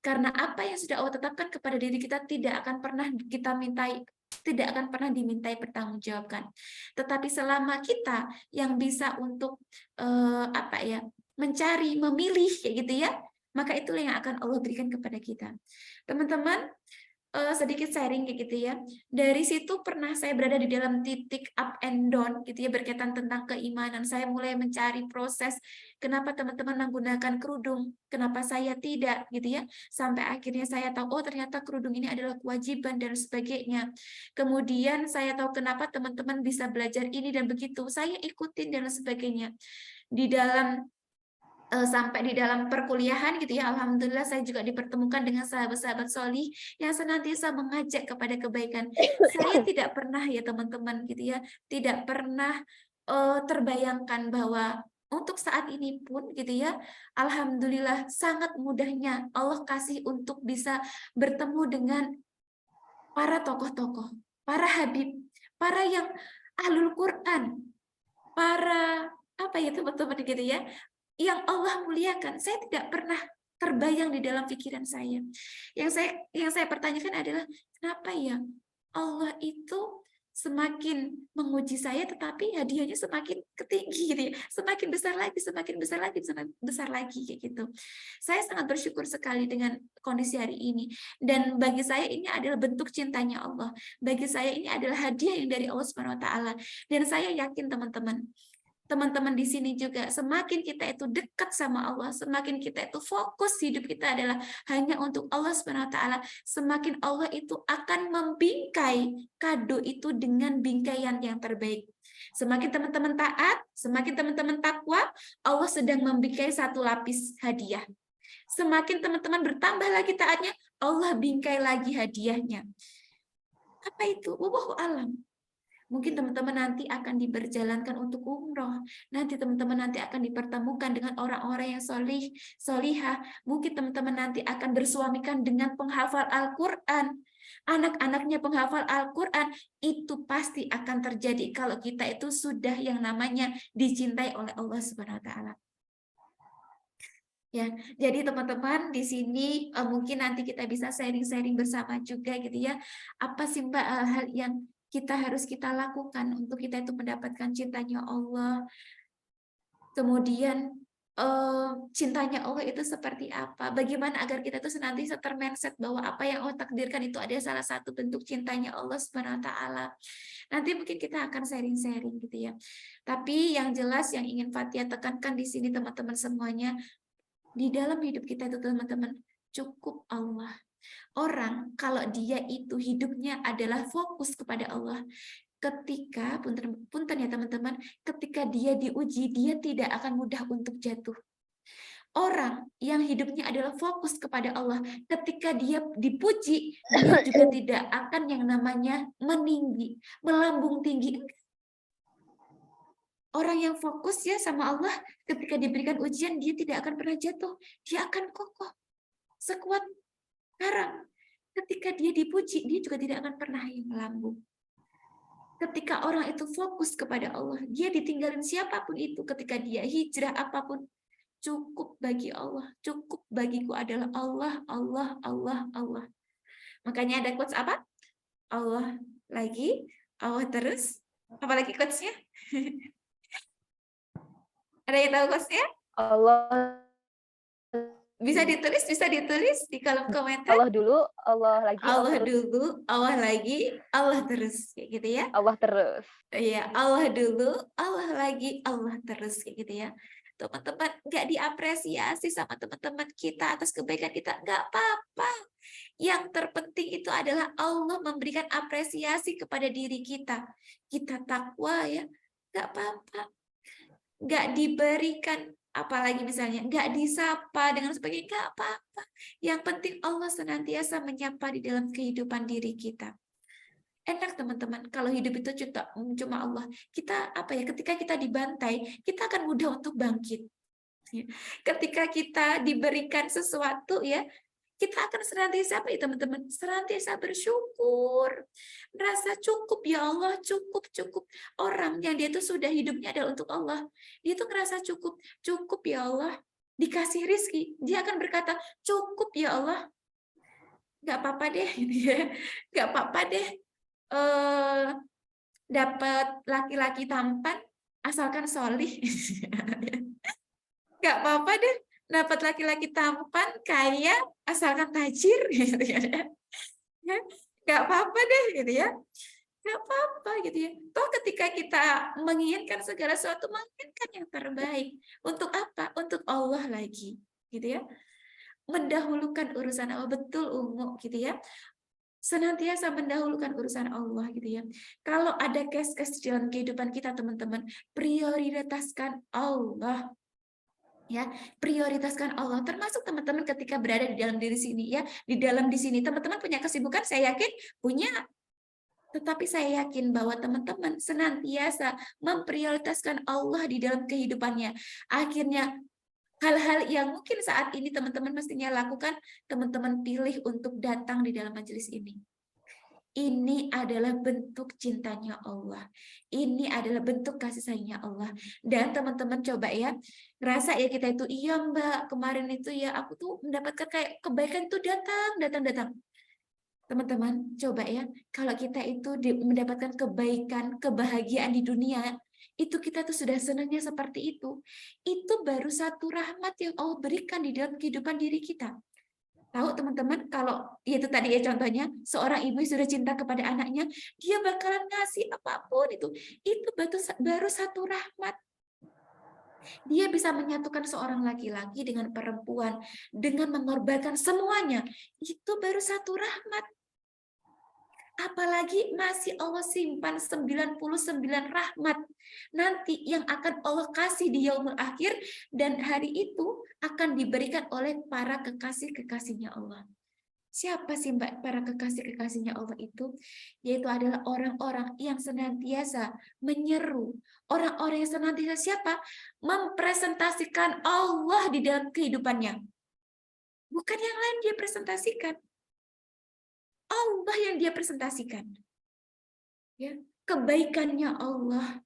Karena apa yang sudah Allah tetapkan kepada diri kita tidak akan pernah kita mintai, tidak akan pernah dimintai pertanggungjawabkan. Tetapi selama kita yang bisa untuk mencari, memilih kayak gitu ya, maka itulah yang akan Allah berikan kepada kita. Teman-teman, sedikit sharing kayak gitu ya. Dari situ pernah saya berada di dalam titik up and down gitu ya, berkaitan tentang keimanan. Saya mulai mencari proses kenapa teman-teman menggunakan kerudung, kenapa saya tidak gitu ya. Sampai akhirnya saya tahu, oh ternyata kerudung ini adalah kewajiban dan sebagainya. Kemudian saya tahu kenapa teman-teman bisa belajar ini dan begitu. Saya ikutin dan sebagainya. Di dalam sampai di dalam perkuliahan gitu ya, alhamdulillah saya juga dipertemukan dengan sahabat-sahabat solih yang senantiasa mengajak kepada kebaikan. Saya tidak pernah ya teman-teman gitu ya, tidak pernah terbayangkan bahwa untuk saat ini pun gitu ya, alhamdulillah sangat mudahnya Allah kasih untuk bisa bertemu dengan para tokoh-tokoh, para habib, para yang ahlul Quran, para apa ya teman-teman gitu ya, yang Allah muliakan. Saya tidak pernah terbayang di dalam pikiran saya. Yang saya pertanyakan adalah kenapa ya Allah itu semakin menguji saya, tetapi hadiahnya semakin ketinggi gitu ya, semakin besar lagi, semakin besar lagi, semakin besar lagi kayak gitu. Saya sangat bersyukur sekali dengan kondisi hari ini, dan bagi saya ini adalah bentuk cintanya Allah. Bagi saya ini adalah hadiah yang dari Allah Subhanahu Wa Taala, dan saya yakin teman-teman di sini juga, semakin kita itu dekat sama Allah, semakin kita itu fokus hidup kita adalah hanya untuk Allah Subhanahu wa taala, semakin Allah itu akan membingkai kado itu dengan bingkaian yang terbaik. Semakin teman-teman taat, semakin teman-teman takwa, Allah sedang membingkai satu lapis hadiah. Semakin teman-teman bertambah lagi taatnya, Allah bingkai lagi hadiahnya. Apa itu? Wallahu alam. Mungkin teman-teman nanti akan diperjalankan untuk umroh. Nanti teman-teman nanti akan dipertemukan dengan orang-orang yang solihah. Mungkin teman-teman nanti akan bersuamikan dengan penghafal Al-Quran. Anak-anaknya penghafal Al-Quran. Itu pasti akan terjadi kalau kita itu sudah yang namanya dicintai oleh Allah Subhanahu Wa Taala. Ya, jadi teman-teman di sini mungkin nanti kita bisa sharing-sharing bersama juga gitu ya. Apa sih Mbak hal yang kita lakukan untuk kita itu mendapatkan cintanya Allah. Kemudian cintanya Allah itu seperti apa? Bagaimana agar kita itu senantiasa termindset bahwa apa yang Allah takdirkan itu ada salah satu bentuk cintanya Allah Subhanahu Wa Taala. Nanti mungkin kita akan sharing-sharing gitu ya. Tapi yang jelas yang ingin Fathia tekankan di sini teman-teman semuanya, di dalam hidup kita itu teman-teman cukup Allah. Orang kalau dia itu hidupnya adalah fokus kepada Allah, ketika punten ya teman-teman, ketika dia diuji, dia tidak akan mudah untuk jatuh. Orang yang hidupnya adalah fokus kepada Allah, ketika dia dipuji, dia juga tidak akan yang namanya meninggi, melambung tinggi. Orang yang fokus ya sama Allah, ketika diberikan ujian, dia tidak akan pernah jatuh, dia akan kokoh, sekuat karang. Ketika dia dipuji, dia juga tidak akan pernah yang melambung. Ketika orang itu fokus kepada Allah, dia ditinggalin siapapun itu, ketika dia hijrah apapun, cukup bagi Allah, cukup bagiku adalah Allah, Allah, Allah, Allah. Makanya ada quotes apa? Allah lagi, Allah terus. Apalagi quotesnya? Ada yang tahu quotesnya? Allah Bisa ditulis di kolom komentar. Allah dulu, Allah lagi, Allah dulu, Allah lagi, Allah terus, kayak gitu ya. Allah terus. Iya, Allah dulu, Allah lagi, Allah terus, kayak gitu ya. Teman-teman nggak diapresiasi sama teman-teman kita atas kebaikan kita, nggak apa-apa. Yang terpenting itu adalah Allah memberikan apresiasi kepada diri kita. Kita takwa ya, nggak apa-apa. Nggak diberikan, apalagi misalnya nggak disapa dengan sebagainya, nggak apa-apa. Yang penting Allah senantiasa menyapa di dalam kehidupan diri kita. Enak teman-teman, kalau hidup itu cuma Allah. Kita apa ya? Ketika kita dibantai, kita akan mudah untuk bangkit. Ketika kita diberikan sesuatu ya, kita akan senantiasa apa ya teman-teman? Senantiasa bersyukur, merasa cukup ya Allah, cukup. Orang yang dia itu sudah hidupnya adalah untuk Allah, dia itu ngerasa cukup ya Allah, dikasih rizki, dia akan berkata cukup ya Allah, nggak apa-apa deh, nggak apa-apa deh, dapat laki-laki tampan asalkan solih, nggak apa-apa deh dapat laki-laki tampan kaya asalkan tajir gitu ya, nggak apa-apa deh gitu ya, nggak apa-apa gitu ya. Toh ketika kita menginginkan segala sesuatu, menginginkan yang terbaik untuk apa? Untuk Allah lagi gitu ya, mendahulukan urusan Allah. Betul Ungu gitu ya, senantiasa mendahulukan urusan Allah gitu ya. Kalau ada kes-kes dalam kehidupan kita teman-teman, prioritaskan Allah. Ya, prioritaskan Allah, termasuk teman-teman ketika berada di dalam diri sini ya, di sini teman-teman punya kesibukan, saya yakin punya, tetapi saya yakin bahwa teman-teman senantiasa memprioritaskan Allah di dalam kehidupannya. Akhirnya hal-hal yang mungkin saat ini teman-teman mestinya lakukan, teman-teman pilih untuk datang di dalam majelis ini. Ini adalah bentuk cintanya Allah. Ini adalah bentuk kasih sayangnya Allah. Dan teman-teman coba ya, ngerasa ya kita itu, iya Mbak, kemarin itu ya aku tuh mendapatkan kayak kebaikan tuh datang. Teman-teman, coba ya, kalau kita itu mendapatkan kebaikan, kebahagiaan di dunia, itu kita tuh sudah senangnya seperti itu. Itu baru satu rahmat yang Allah berikan di dalam kehidupan diri kita. Tahu teman-teman, kalau itu tadi ya contohnya, seorang ibu sudah cinta kepada anaknya, dia bakalan ngasih apapun itu. Itu baru satu rahmat. Dia bisa menyatukan seorang laki-laki dengan perempuan, dengan mengorbankan semuanya. Itu baru satu rahmat. Apalagi masih Allah simpan 99 rahmat nanti yang akan Allah kasih di yaumul akhir, dan hari itu akan diberikan oleh para kekasih-kekasihnya Allah. Siapa sih Mbak para kekasih-kekasihnya Allah itu? Yaitu adalah orang-orang yang senantiasa menyeru. Orang-orang yang senantiasa siapa? Mempresentasikan Allah di dalam kehidupannya. Bukan yang lain dia presentasikan. Allah yang dia presentasikan. Ya, kebaikannya Allah,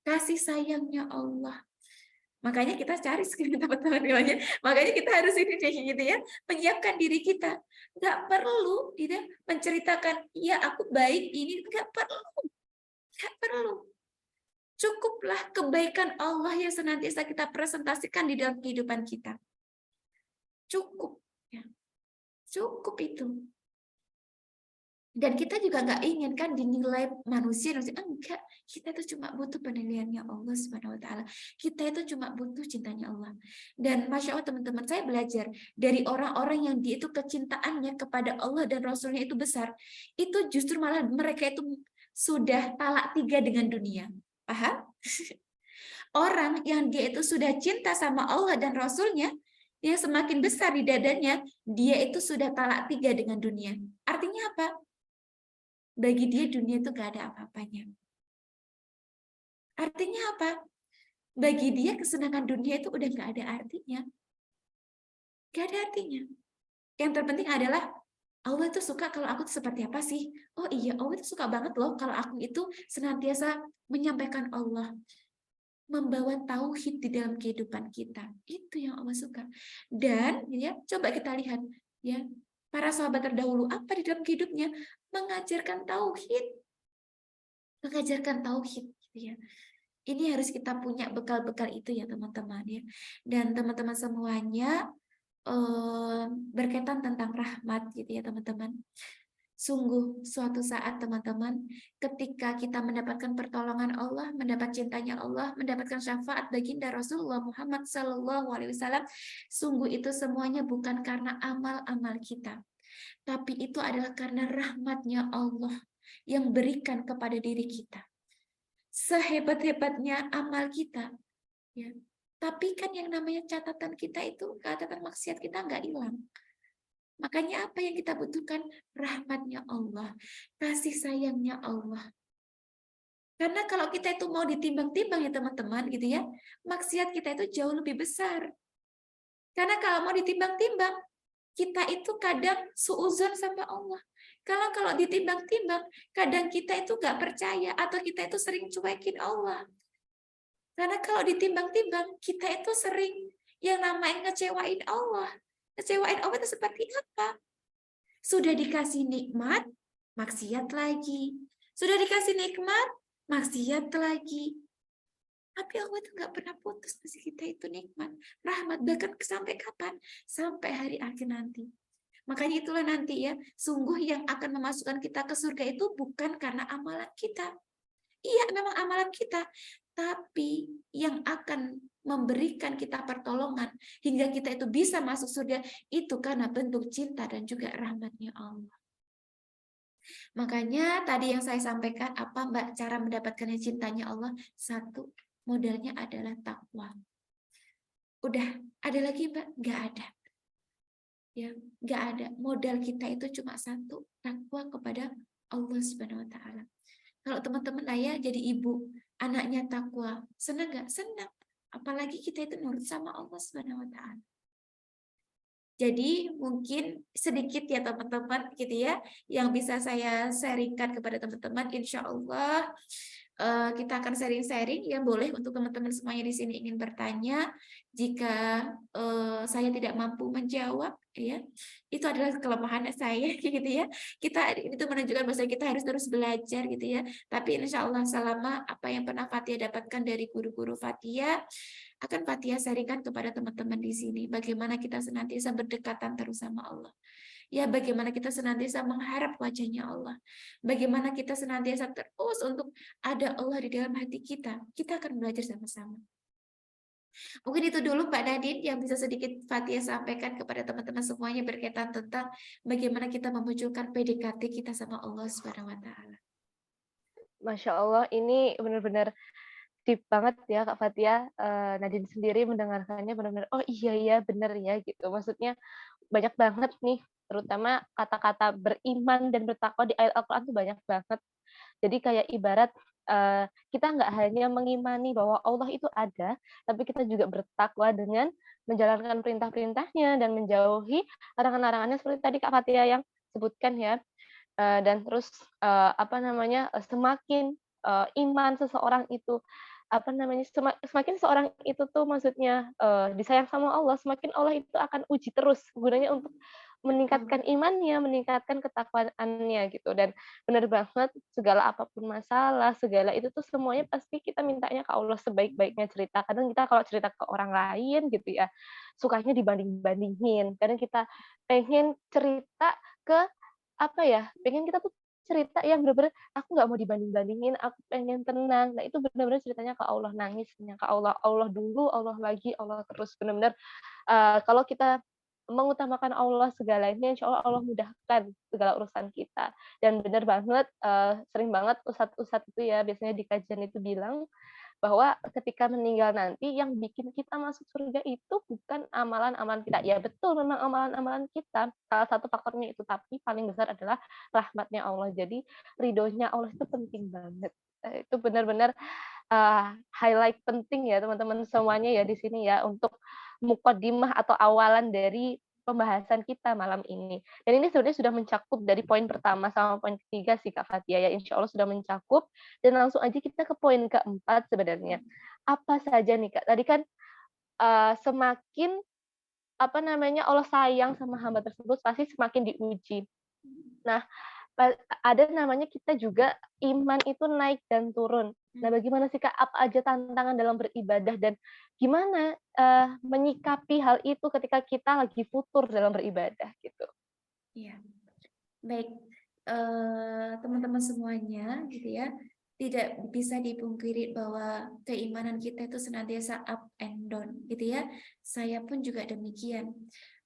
kasih sayangnya Allah. Makanya kita cari teman-teman, makanya kita harus ini gitu ya, menyiapkan diri kita. Nggak perlu gitu, menceritakan, ya aku baik ini, nggak perlu. Cukuplah kebaikan Allah yang senantiasa kita presentasikan di dalam kehidupan kita. Cukup, ya. Cukup itu. Dan kita juga nggak ingin kan dinilai manusia, enggak. Kita itu cuma butuh penilaiannya Allah Subhanahu Wa Taala. Kita itu cuma butuh cintanya Allah. Dan masya Allah teman-teman, saya belajar dari orang-orang yang dia itu kecintaannya kepada Allah dan Rasulnya itu besar. Itu justru malah mereka itu sudah talak 3 dengan dunia. Paham? Orang yang dia itu sudah cinta sama Allah dan Rasulnya, yang semakin besar di dadanya, dia itu sudah talak 3 dengan dunia. Artinya apa? Bagi dia dunia itu gak ada apa-apanya. Artinya apa? Bagi dia kesenangan dunia itu udah gak ada artinya. Gak ada artinya. Yang terpenting adalah Allah itu suka kalau aku itu seperti apa sih? Oh iya, Allah itu suka banget loh kalau aku itu senantiasa menyampaikan Allah, membawa tauhid di dalam kehidupan kita. Itu yang Allah suka. Dan ya, coba kita lihat ya, para sahabat terdahulu apa di dalam hidupnya? Mengajarkan tauhid. Mengajarkan tauhid gitu ya. Ini harus kita punya bekal-bekal itu ya teman-teman ya. Dan teman-teman semuanya berkaitan tentang rahmat gitu ya teman-teman. Sungguh suatu saat teman-teman, ketika kita mendapatkan pertolongan Allah, mendapat cintanya Allah, mendapatkan syafaat baginda Rasulullah Muhammad SAW, sungguh itu semuanya bukan karena amal-amal kita, tapi itu adalah karena rahmatnya Allah yang berikan kepada diri kita. Sehebat-hebatnya amal kita, ya. Tapi kan yang namanya catatan kita itu, catatan maksiat kita nggak hilang. Makanya apa yang kita butuhkan? Rahmatnya Allah, kasih sayangnya Allah. Karena kalau kita itu mau ditimbang-timbang ya teman-teman gitu ya, maksiat kita itu jauh lebih besar. Karena kalau mau ditimbang-timbang, kita itu kadang suuzon sama Allah. Kalau ditimbang-timbang, kadang kita itu nggak percaya atau kita itu sering cuekin Allah. Karena kalau ditimbang-timbang, kita itu sering yang namanya ngecewain Allah. Ngecewain Allah itu seperti apa? Sudah dikasih nikmat, maksiat lagi. Sudah dikasih nikmat, maksiat lagi. Tapi Allah itu nggak pernah putus kasih kita itu nikmat, rahmat, bahkan sampai kapan? Sampai hari akhir nanti. Makanya itulah nanti ya, sungguh yang akan memasukkan kita ke surga itu bukan karena amalan kita. Iya, memang amalan kita, tapi yang akan memberikan kita pertolongan hingga kita itu bisa masuk surga itu karena bentuk cinta dan juga rahmatnya Allah. Makanya tadi yang saya sampaikan, apa Mbak cara mendapatkan cintanya Allah? Satu, modalnya adalah takwa. Udah, ada lagi Mbak? Nggak ada. Ya, nggak ada. Modal kita itu cuma satu, takwa kepada Allah Subhanahu wa taala. Kalau teman-teman ayah jadi ibu, anaknya takwa, senang nggak? Senang. Apalagi kita itu nurut sama Allah Subhanahu wa taala. Jadi mungkin sedikit ya teman-teman gitu ya yang bisa saya sharingkan kepada teman-teman. Insya Allah kita akan sharing-sharing ya, boleh untuk teman-teman semuanya di sini ingin bertanya. Jika saya tidak mampu menjawab ya, itu adalah kelemahan saya gitu ya. Kita itu menunjukkan bahwa kita harus terus belajar gitu ya. Tapi insya Allah selama apa yang pernah Fatia dapatkan dari guru-guru Fatia akan Fatia sharingkan kepada teman-teman di sini. Bagaimana kita senantiasa berdekatan terus sama Allah. Ya, bagaimana kita senantiasa mengharap wajahnya Allah. Bagaimana kita senantiasa terus untuk ada Allah di dalam hati kita. Kita akan belajar sama-sama. Mungkin itu dulu Pak Nadine yang bisa sedikit Fatia sampaikan kepada teman-teman semuanya berkaitan tentang bagaimana kita memunculkan PDKT kita sama Allah Subhanahu wa taala. Masya Allah, ini benar-benar deep banget ya Kak Fatia. Nadine sendiri mendengarkannya benar-benar, oh iya ya benar ya gitu. Maksudnya banyak banget nih, terutama kata-kata beriman dan bertakwa di ayat Al-Quran tuh banyak banget. Jadi kayak ibarat kita nggak hanya mengimani bahwa Allah itu ada, tapi kita juga bertakwa dengan menjalankan perintah-perintahnya dan menjauhi larangan-larangannya seperti tadi Kak Fatia yang sebutkan ya. Dan terus apa namanya, semakin iman seseorang itu apa namanya, semakin seorang itu tuh maksudnya disayang sama Allah, semakin Allah itu akan uji terus gunanya untuk meningkatkan imannya, meningkatkan ketakwaannya gitu. Dan benar banget segala apapun masalah, segala itu tuh semuanya pasti kita mintanya ke Allah sebaik-baiknya cerita. Kadang kita kalau cerita ke orang lain gitu ya, sukanya dibanding-bandingin. Kadang kita pengen cerita ke apa ya, pengen kita tuh cerita yang bener-bener aku nggak mau dibanding-bandingin, aku pengen tenang. Nah, itu bener-bener ceritanya ke Allah, nangisnya ke Allah, Allah dulu, Allah lagi, Allah terus. Bener-bener kalau kita mengutamakan Allah segalanya, insya Allah Allah mudahkan segala urusan kita. Dan bener banget, sering banget ustadz-ustadz itu ya biasanya di kajian itu bilang bahwa ketika meninggal nanti yang bikin kita masuk surga itu bukan amalan-amalan kita. Ya betul memang amalan-amalan kita, salah satu faktornya itu, tapi paling besar adalah rahmatnya Allah. Jadi ridhonya Allah itu penting banget. Itu benar-benar highlight penting ya teman-teman semuanya ya di sini ya untuk mukaddimah atau awalan dari pembahasan kita malam ini. Dan ini sebenarnya sudah mencakup dari poin pertama sama poin ketiga sih Kak Fatia ya. Insya Allah sudah mencakup dan langsung aja kita ke poin keempat sebenarnya. Apa saja nih Kak? Tadi kan semakin apa namanya Allah sayang sama hamba tersebut pasti semakin diuji. Nah, ada namanya kita juga iman itu naik dan turun. Nah, bagaimana sih Kak, apa aja tantangan dalam beribadah dan gimana menyikapi hal itu ketika kita lagi futur dalam beribadah gitu? Iya, baik teman-teman semuanya gitu ya, tidak bisa dipungkiri bahwa keimanan kita itu senantiasa up and down gitu ya. Saya pun juga demikian.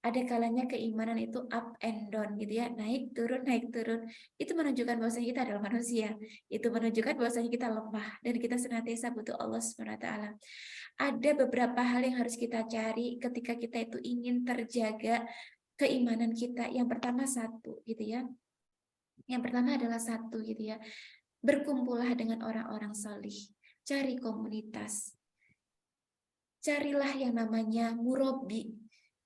Ada kalanya keimanan itu up and down gitu ya, naik turun naik turun. Itu menunjukkan bahwasanya kita adalah manusia. Itu menunjukkan bahwasanya kita lemah dan kita senantiasa butuh Allah Subhanahu wa taala. Ada beberapa hal yang harus kita cari ketika kita itu ingin terjaga keimanan kita. Yang pertama satu gitu ya. Yang pertama adalah satu gitu ya. Berkumpullah dengan orang-orang salih. Cari komunitas. Carilah yang namanya murabi.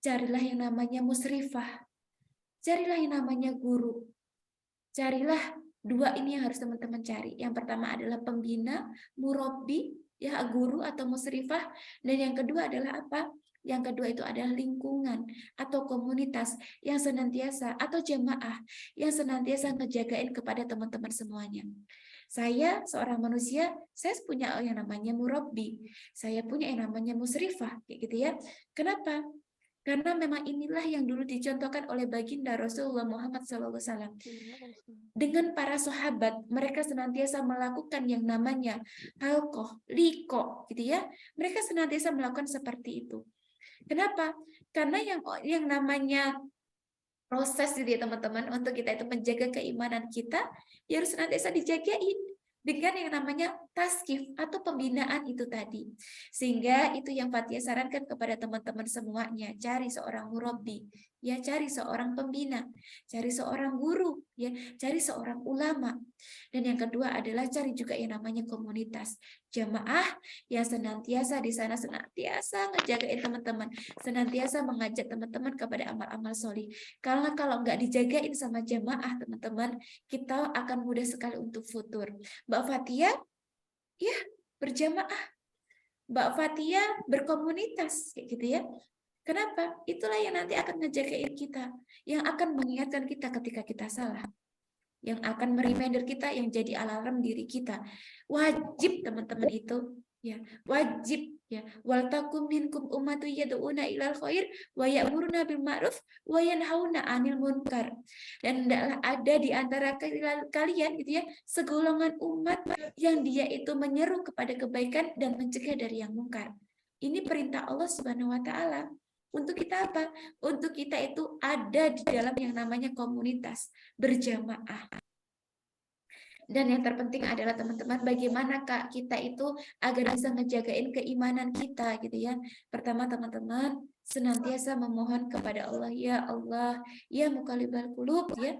Carilah yang namanya musrifah. Carilah yang namanya guru. Carilah dua ini yang harus teman-teman cari. Yang pertama adalah pembina, murabi, ya guru atau musrifah. Dan yang kedua adalah apa? Yang kedua itu adalah lingkungan atau komunitas yang senantiasa atau jamaah yang senantiasa ngejagain kepada teman-teman semuanya. Saya seorang manusia, saya punya yang namanya murabbi, saya punya yang namanya musrifah, kayak gitu ya. Kenapa? Karena memang inilah yang dulu dicontohkan oleh baginda Rasulullah Muhammad SAW. Dengan para sahabat, mereka senantiasa melakukan yang namanya halqoh, liko, gitu ya. Mereka senantiasa melakukan seperti itu. Kenapa? Karena yang namanya proses gitu ya teman-teman untuk kita itu menjaga keimanan kita ya harus senantiasa dijagain. dengan yang namanya taskif atau pembinaan itu tadi. Sehingga itu yang Fathia sarankan kepada teman-teman semuanya, cari seorang murabbi, ya, cari seorang pembina, cari seorang guru, ya, cari seorang ulama. Dan yang kedua adalah cari juga yang namanya komunitas, jamaah yang senantiasa di sana senantiasa ngejagain teman-teman, senantiasa mengajak teman-teman kepada amal-amal solih. Karena kalau nggak dijagain sama jamaah teman-teman, kita akan mudah sekali untuk futur. Mbak Fathia, ya, berjamaah. Mbak Fathia berkomunitas, kayak gitu ya. Kenapa? Itulah yang nanti akan ngejagain kita, yang akan mengingatkan kita ketika kita salah, yang akan mereminder kita, yang jadi alarm diri kita. Wajib teman-teman itu, ya, wajib, ya, wal takum minkum ummatu yad'una ilal khair wa ya'muruna bil ma'ruf wa yanhauna 'anil munkar. Dan hendaklah ada di antara kalian gitu ya, segolongan umat yang dia itu menyeru kepada kebaikan dan mencegah dari yang mungkar. Ini perintah Allah Subhanahu wa taala. Untuk kita apa? Untuk kita itu ada di dalam yang namanya komunitas, berjamaah. Dan yang terpenting adalah teman-teman, bagaimana Kak kita itu agar bisa ngejagain keimanan kita gitu ya. Pertama teman-teman, senantiasa memohon kepada Allah, ya Allah, ya muqallibal qulub, ya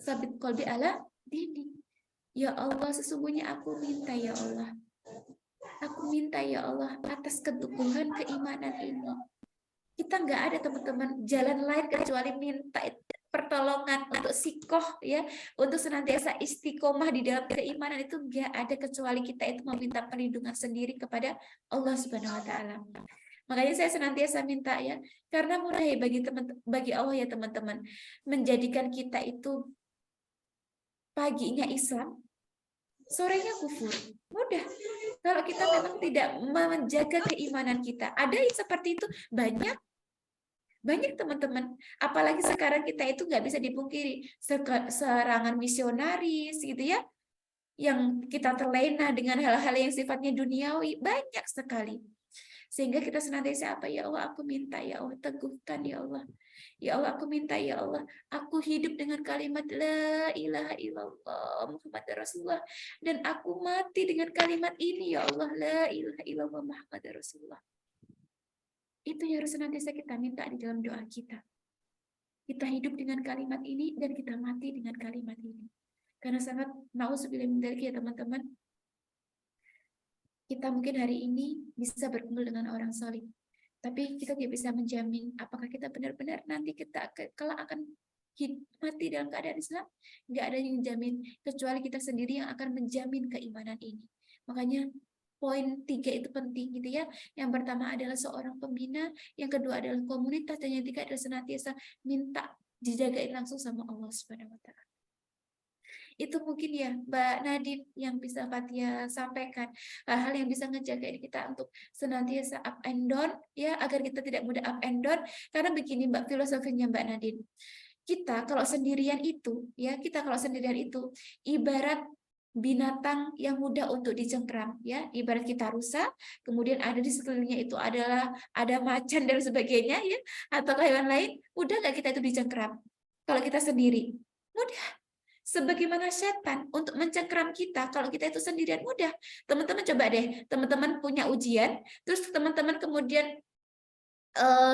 sabit qalbi ala dini. Ya Allah, sesungguhnya aku minta ya Allah. Aku minta ya Allah atas keteguhan keimanan ini. Kita nggak ada teman-teman jalan lain kecuali minta pertolongan untuk sikoh, ya, untuk senantiasa istiqomah di dalam keimanan. Itu nggak ada kecuali kita itu meminta perlindungan sendiri kepada Allah Subhanahu Wa Taala. Makanya saya senantiasa minta, ya, karena mudah ya bagi Allah ya teman-teman, menjadikan kita itu paginya Islam, sorenya kufur. Mudah. Kalau kita memang tidak menjaga keimanan kita, ada yang seperti itu banyak teman-teman. Apalagi sekarang kita itu nggak bisa dipungkiri serangan misionaris gitu ya, yang kita terlena dengan hal-hal yang sifatnya duniawi, banyak sekali. Sehingga kita senantiasa apa, ya Allah aku minta ya Allah teguhkan ya Allah. Ya Allah aku minta ya Allah, aku hidup dengan kalimat la ilaha illallah Muhammad Rasulullah, dan aku mati dengan kalimat ini ya Allah, la ilaha illallah Muhammad Rasulullah. Itu yang harus senantiasa kita minta di dalam doa kita. Kita hidup dengan kalimat ini dan kita mati dengan kalimat ini. Karena sangat nauzubillah min dzalik ya teman-teman. Kita mungkin hari ini bisa berkumpul dengan orang salih, tapi kita tidak bisa menjamin apakah kita benar-benar nanti kita kelak akan mati dalam keadaan Islam. Nggak ada yang menjamin, kecuali kita sendiri yang akan menjamin keimanan ini. Makanya poin 3 itu penting gitu ya. Yang pertama adalah seorang pembina, yang kedua adalah komunitas, dan yang ketiga adalah senantiasa minta dijagain langsung sama Allah Subhanahu wa taala. Itu mungkin ya Mbak Nadine yang bisa Fathia sampaikan, hal-hal yang bisa ngejagain kita untuk senantiasa up and down, ya, agar kita tidak mudah up and down. Karena begini Mbak, filosofinya Mbak Nadine, kita kalau sendirian itu, ya, kita kalau sendirian itu ibarat binatang yang mudah untuk dicengkram, ya, ibarat kita rusa, kemudian ada di sekelilingnya itu ada macan dan sebagainya, ya, atau hewan lain, mudah nggak kita itu dicengkram? Kalau kita sendiri, mudah. Sebagaimana setan untuk mencengkram kita kalau kita itu sendirian, mudah. Teman-teman coba deh, teman-teman punya ujian, terus teman-teman kemudian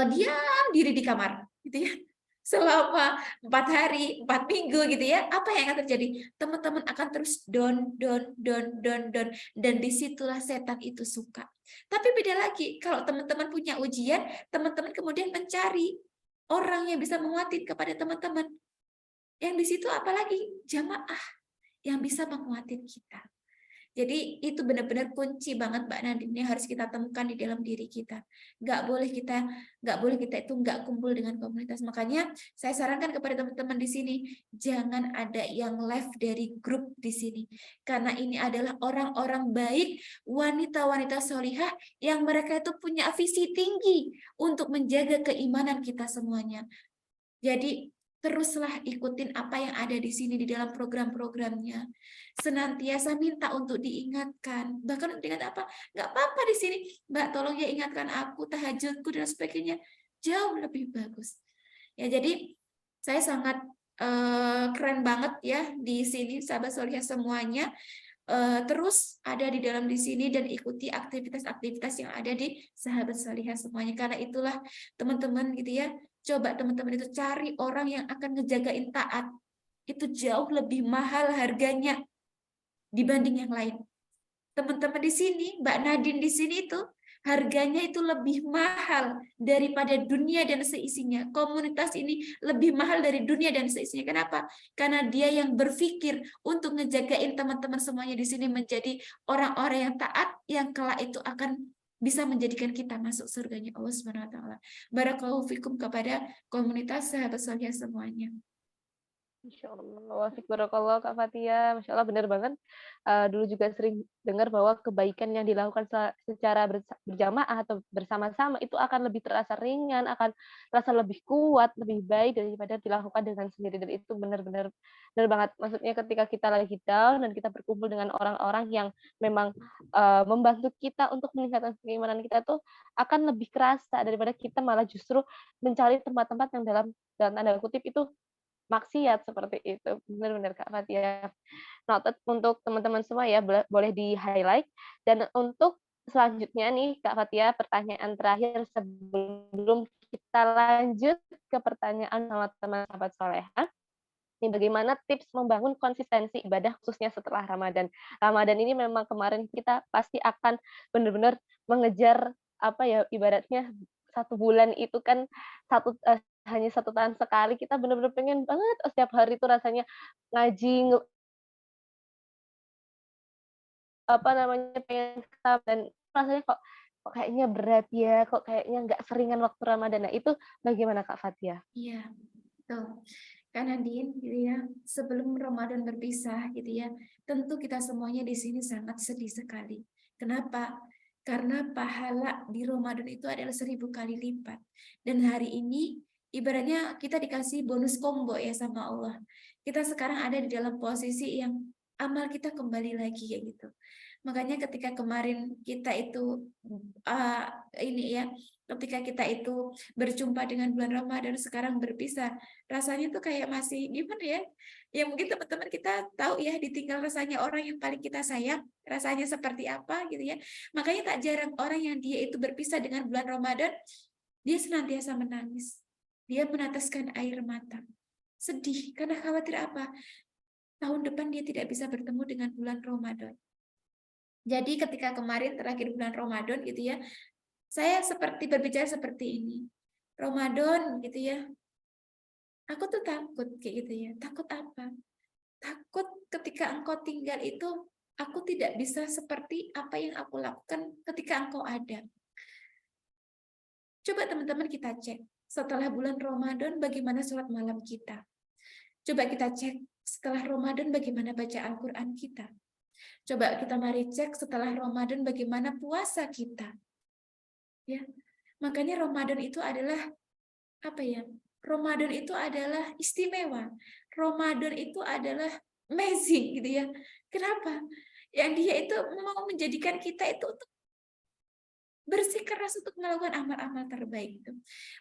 diam diri di kamar, gitu ya, selama 4 hari, 4 minggu gitu ya, apa yang akan terjadi? Teman-teman akan terus down, dan disitulah setan itu suka. Tapi beda lagi, kalau teman-teman punya ujian, teman-teman kemudian mencari orang yang bisa menguatin kepada teman-teman. Yang di situ apalagi jamaah yang bisa menguatin kita. Jadi itu benar-benar kunci banget Mbak Nadine yang harus kita temukan di dalam diri kita. Nggak boleh kita itu nggak kumpul dengan komunitas. Makanya saya sarankan kepada teman-teman di sini, jangan ada yang left dari grup di sini. Karena ini adalah orang-orang baik, wanita-wanita solihah yang mereka itu punya visi tinggi untuk menjaga keimanan kita semuanya. Jadi teruslah ikutin apa yang ada di sini di dalam program-programnya. Senantiasa minta untuk diingatkan. Bahkan untuk ingat apa? Nggak apa-apa di sini, Mbak, tolong ya ingatkan aku, tahajudku dan sebagainya. Jauh lebih bagus. Ya, jadi saya sangat keren banget ya di sini sahabat solihah semuanya. terus ada di dalam di sini dan ikuti aktivitas-aktivitas yang ada di Sahabat Salihah semuanya. Karena itulah teman-teman gitu ya, coba teman-teman itu cari orang yang akan ngejagain taat. Itu jauh lebih mahal harganya dibanding yang lain. Teman-teman di sini, Mbak Nadine di sini itu harganya itu lebih mahal daripada dunia dan seisinya. Komunitas ini lebih mahal dari dunia dan seisinya. Kenapa? Karena dia yang berpikir untuk ngejagain teman-teman semuanya di sini menjadi orang-orang yang taat, yang kelak itu akan bisa menjadikan kita masuk surganya Allah Subhanahu wa taala. Barakallahu fikum kepada komunitas Sahabat Salihah semuanya. Masya Allah, barakallah Kak Fatia, Masya Allah benar banget. Dulu juga sering dengar bahwa kebaikan yang dilakukan secara berjamaah atau bersama-sama itu akan lebih terasa ringan, akan terasa lebih kuat, lebih baik daripada dilakukan dengan sendiri. Dan itu benar-benar benar banget. Maksudnya ketika kita lagi down dan kita berkumpul dengan orang-orang yang memang membantu kita untuk meningkatkan keimanan kita tuh akan lebih kerasa daripada kita malah justru mencari tempat-tempat yang dalam tanda kutip itu maksiat seperti itu. Benar-benar Kak Fatia. Noted untuk teman-teman semua ya, boleh di-highlight. Dan untuk selanjutnya nih Kak Fatia, pertanyaan terakhir sebelum kita lanjut ke pertanyaan sama teman sahabat soleha. Ini bagaimana tips membangun konsistensi ibadah khususnya setelah Ramadan. Ramadan ini memang kemarin kita pasti akan benar-benar mengejar apa ya, ibaratnya 1 bulan itu kan hanya 1 tahun sekali, kita benar-benar pengen banget setiap hari itu rasanya ngaji, apa namanya, pengen dan rasanya kok kok kayaknya berat ya, kok kayaknya nggak seringan waktu Ramadan. Nah, itu bagaimana Kak Fatia? Iya, betul. Karena Din, gitu ya, sebelum Ramadan berpisah, gitu ya, tentu kita semuanya di sini sangat sedih sekali. Kenapa? Karena pahala di Ramadan itu adalah 1000 kali lipat. Dan hari ini, ibaratnya kita dikasih bonus combo ya sama Allah. Kita sekarang ada di dalam posisi yang amal kita kembali lagi ya gitu. Makanya ketika kemarin kita itu ini ya, ketika kita itu berjumpa dengan bulan Ramadan sekarang berpisah, rasanya tuh kayak masih gimana ya? Ya mungkin teman-teman kita tahu ya, ditinggal rasanya orang yang paling kita sayang, rasanya seperti apa gitu ya. Makanya tak jarang orang yang dia itu berpisah dengan bulan Ramadan, dia senantiasa menangis. Dia meneteskan air mata. Sedih karena khawatir apa? Tahun depan dia tidak bisa bertemu dengan bulan Ramadan. Jadi ketika kemarin terakhir bulan Ramadan gitu ya, saya seperti berbicara seperti ini. Ramadan gitu ya, aku tuh takut kayak gitu ya. Takut apa? Takut ketika engkau tinggal itu, aku tidak bisa seperti apa yang aku lakukan ketika engkau ada. Coba teman-teman kita cek, setelah bulan Ramadan bagaimana sholat malam kita. Coba kita cek, setelah Ramadan bagaimana baca Al-Quran kita. Coba kita mari cek setelah Ramadan bagaimana puasa kita. Ya, makanya Ramadan itu adalah apa ya? Ramadan itu adalah istimewa. Ramadan itu adalah amazing gitu ya. Kenapa? Yang dia itu mau menjadikan kita itu untuk bersikeras untuk melakukan amal-amal terbaik itu.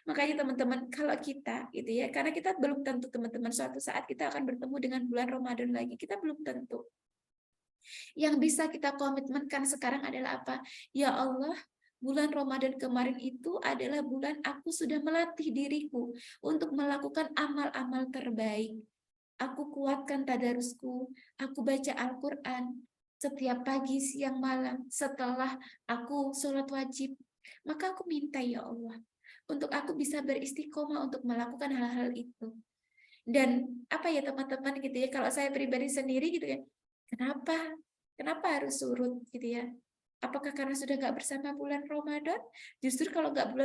Makanya teman-teman, kalau kita gitu ya, karena kita belum tentu teman-teman suatu saat kita akan bertemu dengan bulan Ramadan lagi, kita belum tentu. Yang bisa kita komitmenkan sekarang adalah apa? Ya Allah, bulan Ramadan kemarin itu adalah bulan aku sudah melatih diriku untuk melakukan amal-amal terbaik. Aku kuatkan tadarusku, aku baca Al-Quran setiap pagi, siang, malam setelah aku sholat wajib. Maka aku minta ya Allah, untuk aku bisa beristiqomah untuk melakukan hal-hal itu. Dan apa ya teman-teman gitu ya, kalau saya pribadi sendiri gitu ya, kenapa? Kenapa harus surut gitu ya? Apakah karena sudah nggak bersama bulan Ramadan? Justru kalau nggak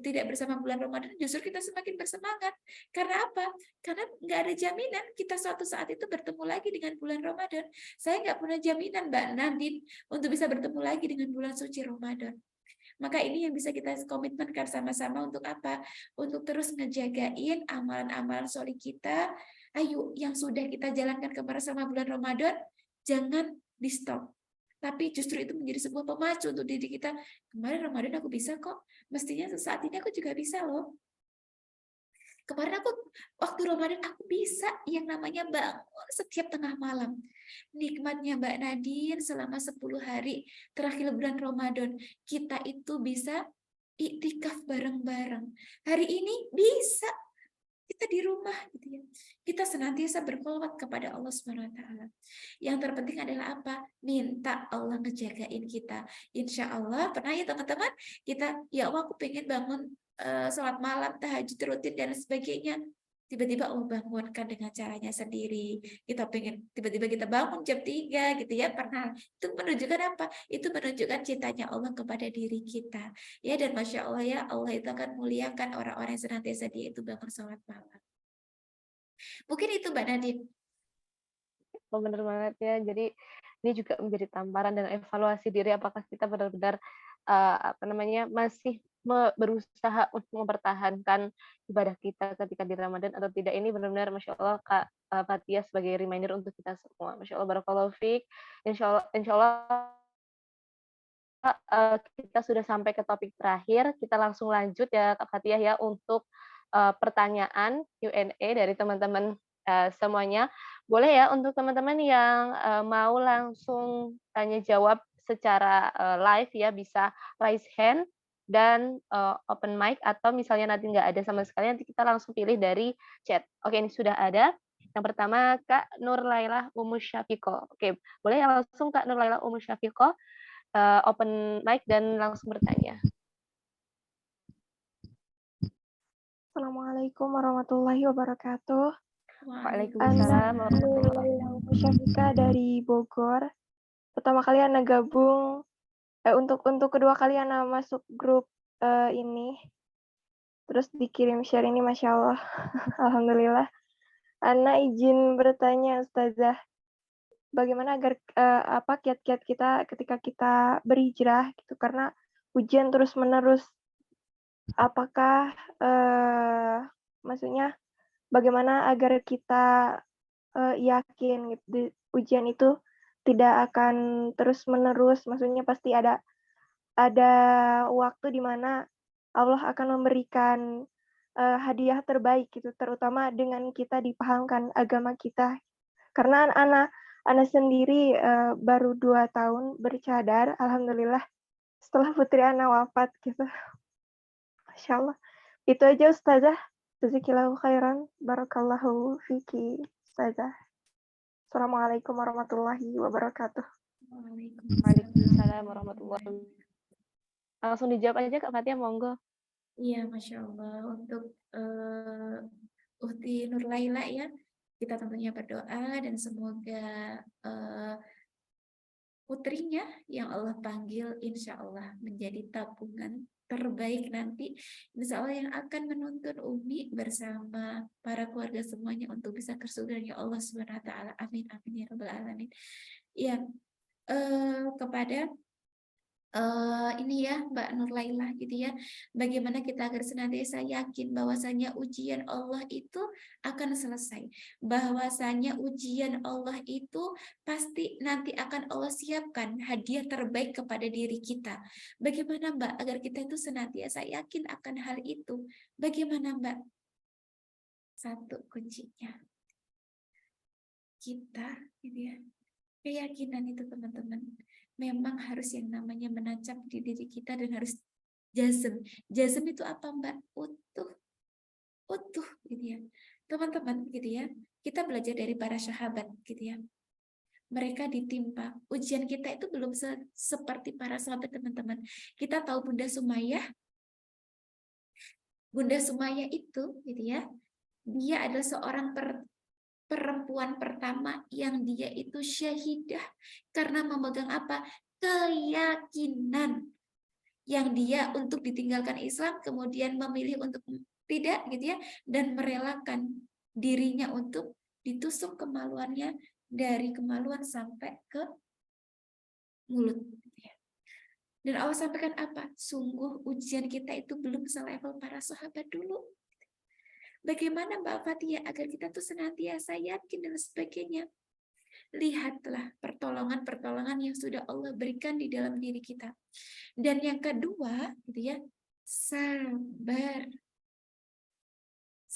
tidak bersama bulan Ramadan, justru kita semakin bersemangat. Karena apa? Karena nggak ada jaminan kita suatu saat itu bertemu lagi dengan bulan Ramadan. Saya nggak punya jaminan Mbak Nadine untuk bisa bertemu lagi dengan bulan suci Ramadan. Maka ini yang bisa kita komitmenkan sama-sama untuk apa? Untuk terus ngejagain amalan-amalan sholih kita. Ayo, yang sudah kita jalankan kemarin sama bulan Ramadan, jangan di stop. Tapi justru itu menjadi sebuah pemacu untuk diri kita. Kemarin Ramadan aku bisa kok. Mestinya saat ini aku juga bisa loh. Kemarin waktu Ramadan aku bisa yang namanya bangun bangun setiap tengah malam. Nikmatnya Mbak Nadine selama 10 hari terakhir bulan Ramadan, kita itu bisa iktikaf bareng-bareng. Hari ini bisa kita di rumah gitu ya. Kita senantiasa berkhulwat kepada Allah Subhanahu wa taala. Yang terpenting adalah apa? Minta Allah ngejagain kita. Insya Allah pernah ya teman-teman, kita ya Allah aku pengen bangun sholat malam, tahajud rutin dan sebagainya. Tiba-tiba Allah bangunkan dengan caranya sendiri. Kita pengen tiba-tiba kita bangun jam 3 gitu ya. Pernah. Itu menunjukkan apa? Itu menunjukkan cintanya Allah kepada diri kita. Ya, dan Masya Allah ya, Allah itu akan muliakan orang-orang yang senantiasa dia itu bangun sholat malam. Mungkin itu Mbak Nadine. Oh, benar banget ya. Jadi ini juga menjadi tamparan dan evaluasi diri apakah kita benar-benar masih berusaha untuk mempertahankan ibadah kita ketika di Ramadan atau tidak. Ini benar-benar Masya Allah Kak Fatia sebagai reminder untuk kita semua. Masya Allah barakallahu fiik. Insya Allah kita sudah sampai ke topik terakhir. Kita langsung lanjut ya Kak Fatia ya untuk pertanyaan Q&A dari teman-teman semuanya. Boleh ya untuk teman-teman yang mau langsung tanya jawab secara live ya, bisa raise hand dan open mic, atau misalnya nanti nggak ada sama sekali, nanti kita langsung pilih dari chat. Oke, ini sudah ada. Yang pertama Kak Nur Laila Umusyafiko. Oke, boleh ya langsung Kak Nur Laila Umusyafiko open mic dan langsung bertanya. Assalamualaikum warahmatullahi wabarakatuh. Waalaikumsalam warahmatullahi wabarakatuh. Syafika dari Bogor. Pertama kali Ana gabung, untuk kedua kali Ana masuk grup ini. Terus dikirim share ini, Masya Allah. Alhamdulillah. Ana izin bertanya, Ustazah. Bagaimana agar kiat-kiat kita ketika kita berhijrah gitu, karena ujian terus-menerus. Apakah maksudnya bagaimana agar kita yakin gitu, ujian itu tidak akan terus-menerus, maksudnya pasti ada waktu di mana Allah akan memberikan hadiah terbaik gitu, terutama dengan kita dipahamkan agama kita. Karena Ana sendiri baru 2 tahun bercadar, alhamdulillah, setelah putri Ana wafat gitu. Masya Allah. Itu aja Ustazah. Jazakillahu khairan. Barakallahu fiki Ustazah. Assalamualaikum warahmatullahi wabarakatuh. Waalaikumsalam warahmatullahi wabarakatuh. Langsung dijawab aja Kak Fatia, monggo. Iya, Masya Allah. Untuk Uhti Nur Laila ya, kita tentunya berdoa dan semoga putrinya yang Allah panggil insya Allah menjadi tabungan terbaik nanti, insya Allah yang akan menuntun Umi bersama para keluarga semuanya untuk bisa ke surga Allah Subhanahu wa taala. Amin amin ya rabbal alamin. Ya, kepada ini ya Mbak Nur Laila gitu ya, bagaimana kita agar senantiasa yakin bahwasanya ujian Allah itu akan selesai, bahwasanya ujian Allah itu pasti nanti akan Allah siapkan hadiah terbaik kepada diri kita. Bagaimana Mbak agar kita itu senantiasa yakin akan hal itu? Bagaimana Mbak? Satu kuncinya kita gitu ya, keyakinan itu teman-teman memang harus yang namanya menancap di diri kita dan harus jazm. Jazm itu apa Mbak? Utuh gitu ya. Teman-teman gitu ya. Kita belajar dari para sahabat gitu ya. Mereka ditimpa. Ujian kita itu belum seperti para sahabat teman-teman. Kita tahu Bunda Sumayyah. Bunda Sumayyah itu gitu ya. Dia adalah seorang perempuan pertama yang dia itu syahidah karena memegang apa? Keyakinan yang dia untuk ditinggalkan Islam kemudian memilih untuk tidak gitu ya, dan merelakan dirinya untuk ditusuk kemaluannya dari kemaluan sampai ke mulut gitu ya. Dan Allah sampaikan apa? Sungguh ujian kita itu belum selevel para sahabat dulu. Bagaimana Mbak Fatia agar kita tuh senantiasa yakin dan sebagainya? Lihatlah pertolongan-pertolongan yang sudah Allah berikan di dalam diri kita. Dan yang kedua, gitu ya, sabar.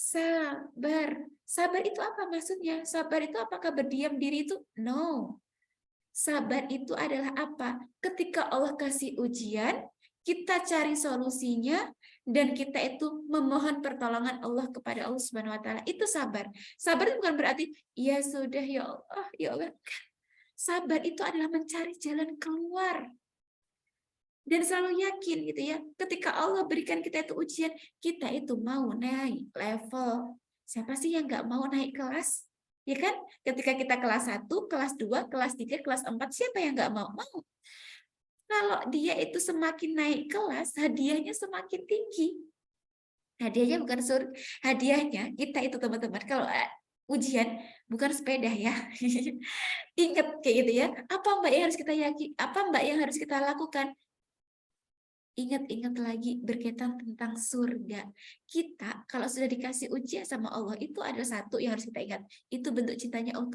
Sabar. Sabar itu apa maksudnya? Sabar itu apakah berdiam diri itu? No. Sabar itu adalah apa? Ketika Allah kasih ujian, kita cari solusinya dan kita itu memohon pertolongan Allah kepada Allah Subhanahu wa taala. Itu sabar. Sabar itu bukan berarti ya sudah ya Allah, ya Allah. Sabar itu adalah mencari jalan keluar. Dan selalu yakin gitu ya, ketika Allah berikan kita itu ujian, kita itu mau naik level. Siapa sih yang nggak mau naik kelas? Ya kan? Ketika kita kelas 1, kelas 2, kelas 3, kelas 4, siapa yang nggak mau? Mau. Kalau dia itu semakin naik kelas, hadiahnya semakin tinggi. Hadiahnya bukan surga, hadiahnya kita itu teman-teman, kalau ujian bukan sepeda ya. Ingat kayak gitu ya. Apa Mbak yang harus kita yakin? Apa Mbak yang harus kita lakukan? Ingat-ingat lagi berkaitan tentang surga. Kita kalau sudah dikasih ujian sama Allah, itu adalah satu yang harus kita ingat. Itu bentuk cintanya Allah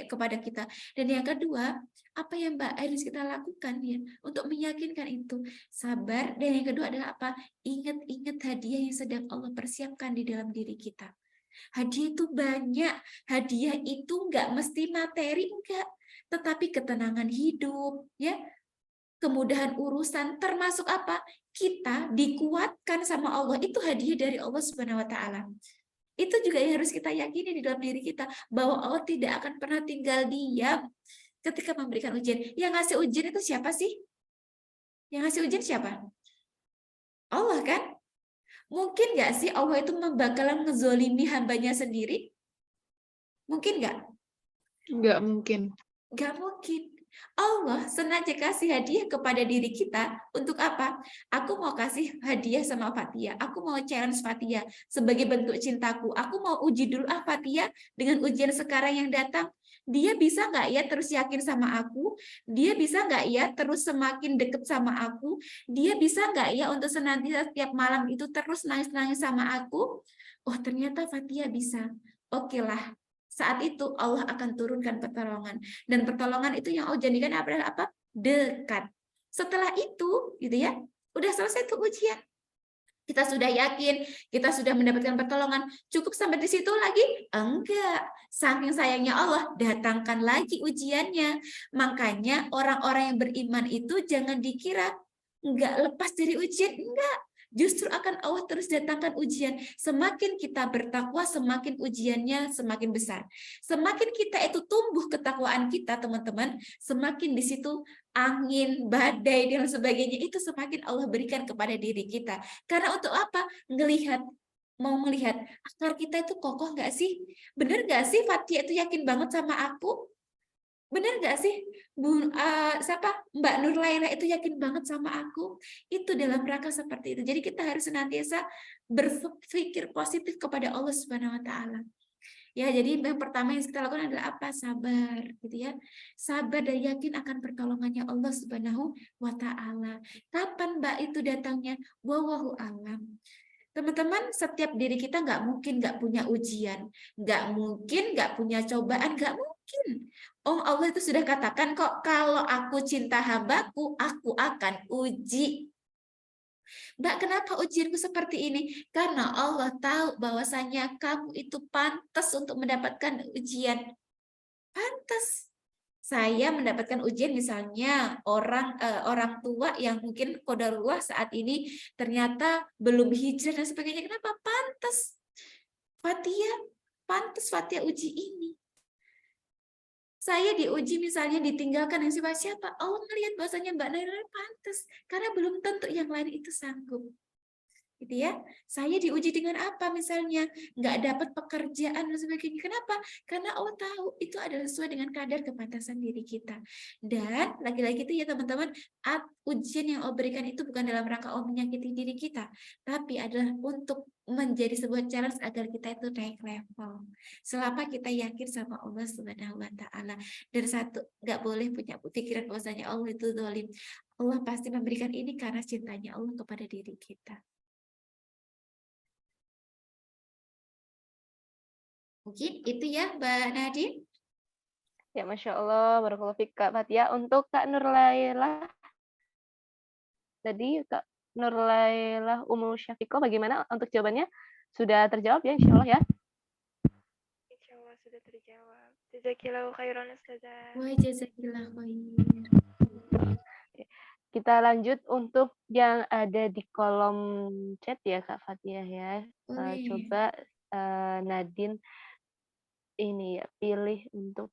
kepada kita. Dan yang kedua, apa yang Mbak harus kita lakukan ya untuk meyakinkan itu? Sabar. Dan yang kedua adalah apa? Ingat-ingat hadiah yang sedang Allah persiapkan di dalam diri kita. Hadiah itu banyak. Hadiah itu nggak mesti materi, enggak. Tetapi ketenangan hidup, ya, kemudahan urusan, termasuk apa? Kita dikuatkan sama Allah, itu hadiah dari Allah Subhanahu wa taala. Itu juga yang harus kita yakini di dalam diri kita, bahwa Allah tidak akan pernah tinggal diam ketika memberikan ujian. Yang ngasih ujian itu siapa sih? Yang ngasih ujian siapa? Allah kan? Mungkin nggak sih Allah itu bakalan ngezolimi hambanya sendiri? Mungkin nggak? Nggak mungkin. Nggak mungkin. Allah sengaja kasih hadiah kepada diri kita untuk apa? Aku mau kasih hadiah sama Fatia. Aku mau challenge Fatia sebagai bentuk cintaku. Aku mau uji dulu Fatia dengan ujian sekarang yang datang. Dia bisa nggak ya terus yakin sama aku? Dia bisa nggak ya terus semakin deket sama aku? Dia bisa nggak ya untuk senantiasa setiap malam itu terus nangis-nangis sama aku? Oh ternyata Fatia bisa. Oke lah. Saat itu Allah akan turunkan pertolongan, dan pertolongan itu yang Allah jadikan adalah apa? Dekat. Setelah itu, gitu ya, udah selesai tuh ujian. Kita sudah yakin, kita sudah mendapatkan pertolongan. Cukup sampai di situ lagi? Enggak. Saking sayangnya Allah, datangkan lagi ujiannya. Makanya orang-orang yang beriman itu jangan dikira enggak lepas dari ujian, enggak. Justru akan Allah terus datangkan ujian. Semakin kita bertakwa, semakin ujiannya semakin besar. Semakin kita itu tumbuh ketakwaan kita, teman-teman, semakin di situ angin, badai, dan sebagainya itu semakin Allah berikan kepada diri kita. Karena untuk apa? Mau melihat akar kita itu kokoh nggak sih? Bener nggak sih Fatia itu yakin banget sama aku? Bener nggak sih Mbak Nur Laila itu yakin banget sama aku? Itu dalam rangka seperti itu. Jadi kita harus senantiasa berpikir positif kepada Allah Subhanahu wa taala. Ya, jadi yang pertama yang kita lakukan adalah apa? Sabar, gitu ya. Sabar dan yakin akan pertolongannya Allah Subhanahu wa taala. Kapan Mbak itu datangnya? Wallahu alam. Teman-teman, setiap diri kita nggak mungkin nggak punya ujian, nggak mungkin nggak punya cobaan, nggak mungkin. Oh, Allah itu sudah katakan kok, kalau aku cinta hambaku, aku akan uji. Mbak, kenapa ujianku seperti ini? Karena Allah tahu bahwasanya kamu itu pantas untuk mendapatkan ujian. Pantas. Saya mendapatkan ujian misalnya orang tua yang mungkin qadarullah saat ini ternyata belum hijrah dan sebagainya. Kenapa? Pantas. Pantas Fatia uji ini. Saya diuji misalnya ditinggalkan yang siapa? Allah melihat bahwasanya Mbak Naila pantas karena belum tentu yang lain itu sanggup. Gitu ya. Saya diuji dengan apa misalnya? Nggak dapat pekerjaan dan sebagainya. Kenapa? Karena Allah tahu itu adalah sesuai dengan kadar kepantasan diri kita. Dan lagi-lagi itu ya teman-teman, ujian yang Allah berikan itu bukan dalam rangka Allah menyakiti diri kita, tapi adalah untuk menjadi sebuah challenge agar kita itu naik level. Selama kita yakin sama Allah Subhanahu wa taala. Dan satu, nggak boleh punya pikiran bahwasanya Allah itu zalim. Allah pasti memberikan ini karena cintanya Allah kepada diri kita. Mungkin itu ya Mbak Nadine. Ya, Masya Allah, barakallahu fiik Kak Fatia. Untuk Kak Nur Laila, tadi Kak Nur Laila Syafiqah, bagaimana untuk jawabannya? Sudah terjawab ya, insya Allah ya. Insya Allah sudah terjawab. Jazakillahu khairan Ustazah. Wah, jazakillah khair. Kita lanjut untuk yang ada di kolom chat ya Kak Fatia ya. Boleh. Coba Nadine ini ya pilih untuk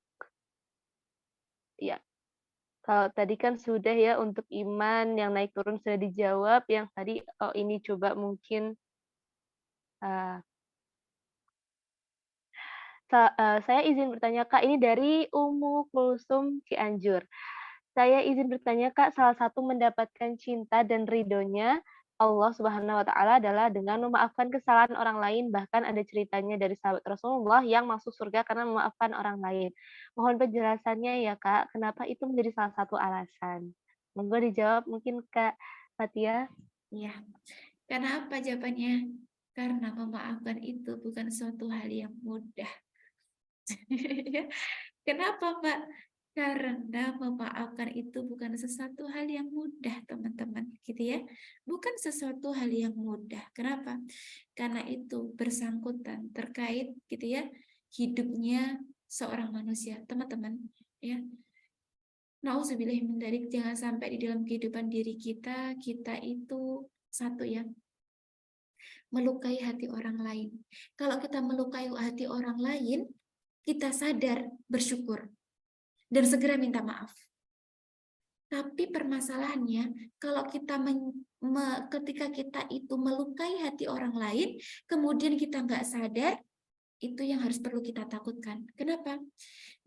ya. Kalau tadi kan sudah ya untuk iman yang naik turun sudah dijawab. Yang tadi ini coba mungkin saya izin bertanya Kak, ini dari Umu Kulsum Cianjur. Saya izin bertanya Kak, salah satu mendapatkan cinta dan ridhonya Allah Subhanahu wa taala adalah dengan memaafkan kesalahan orang lain, bahkan ada ceritanya dari sahabat Rasulullah yang masuk surga karena memaafkan orang lain. Mohon penjelasannya ya Kak, kenapa itu menjadi salah satu alasan? Monggo dijawab mungkin Kak Fatia. Ya, karena apa jawabannya? Karena memaafkan itu bukan suatu hal yang mudah. Kenapa, Mbak? Karena memaafkan itu bukan sesuatu hal yang mudah, teman-teman, gitu ya. Bukan sesuatu hal yang mudah. Kenapa? Karena itu bersangkutan terkait gitu ya, hidupnya seorang manusia, teman-teman, ya. Nauzubillah min dzalik, jangan sampai di dalam kehidupan diri kita itu satu ya, melukai hati orang lain. Kalau kita melukai hati orang lain, kita sadar, bersyukur, dan segera minta maaf. Tapi permasalahannya, kalau kita ketika kita itu melukai hati orang lain, kemudian kita nggak sadar, itu yang harus perlu kita takutkan. Kenapa?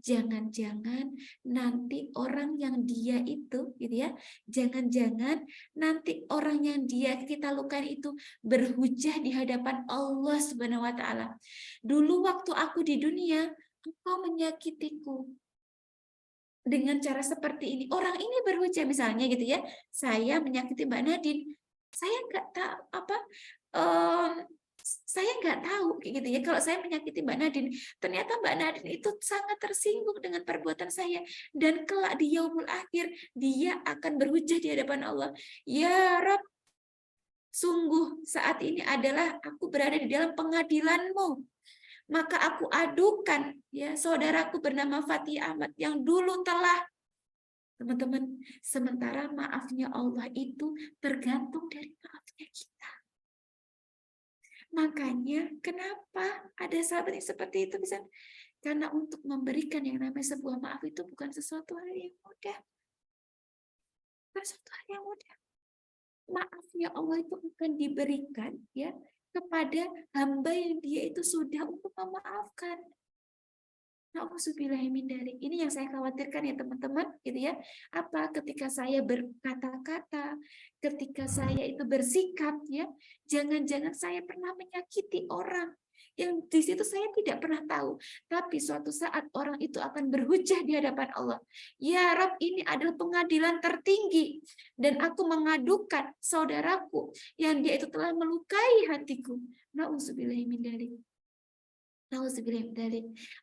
Jangan-jangan nanti orang yang dia itu, gitu ya, jangan-jangan nanti orang yang dia kita lukai itu berhujah di hadapan Allah Subhanahu wa taala. Dulu waktu aku di dunia, engkau menyakitiku dengan cara seperti ini. Orang ini berhujah misalnya gitu ya, saya menyakiti Mbak Nadine, saya nggak tahu apa, saya nggak tahu kayak gitu ya. Kalau saya menyakiti Mbak Nadine, ternyata Mbak Nadine itu sangat tersinggung dengan perbuatan saya, dan kelak di yaumul akhir dia akan berhujah di hadapan Allah. Ya Rob, sungguh saat ini adalah aku berada di dalam pengadilanmu. Maka aku adukan ya saudaraku bernama Fatih Ahmad yang dulu telah, teman-teman, sementara maafnya Allah itu tergantung dari maafnya kita. Makanya kenapa ada sahabat yang seperti itu bisa? Karena untuk memberikan yang namanya sebuah maaf itu bukan sesuatu hal yang mudah. Bukan sesuatu hal yang mudah. Maafnya Allah itu akan diberikan ya kepada hamba yang dia itu sudah untuk memaafkan. Nauzubillahimindzalik. Ini yang saya khawatirkan ya teman-teman, gitu ya. Apa ketika saya berkata-kata, ketika saya itu bersikap ya, jangan-jangan saya pernah menyakiti orang yang di situ saya tidak pernah tahu, tapi suatu saat orang itu akan berhujah di hadapan Allah. Ya Rab, ini adalah pengadilan tertinggi dan aku mengadukan saudaraku yang dia itu telah melukai hatiku. Nauzubillahimindzalik.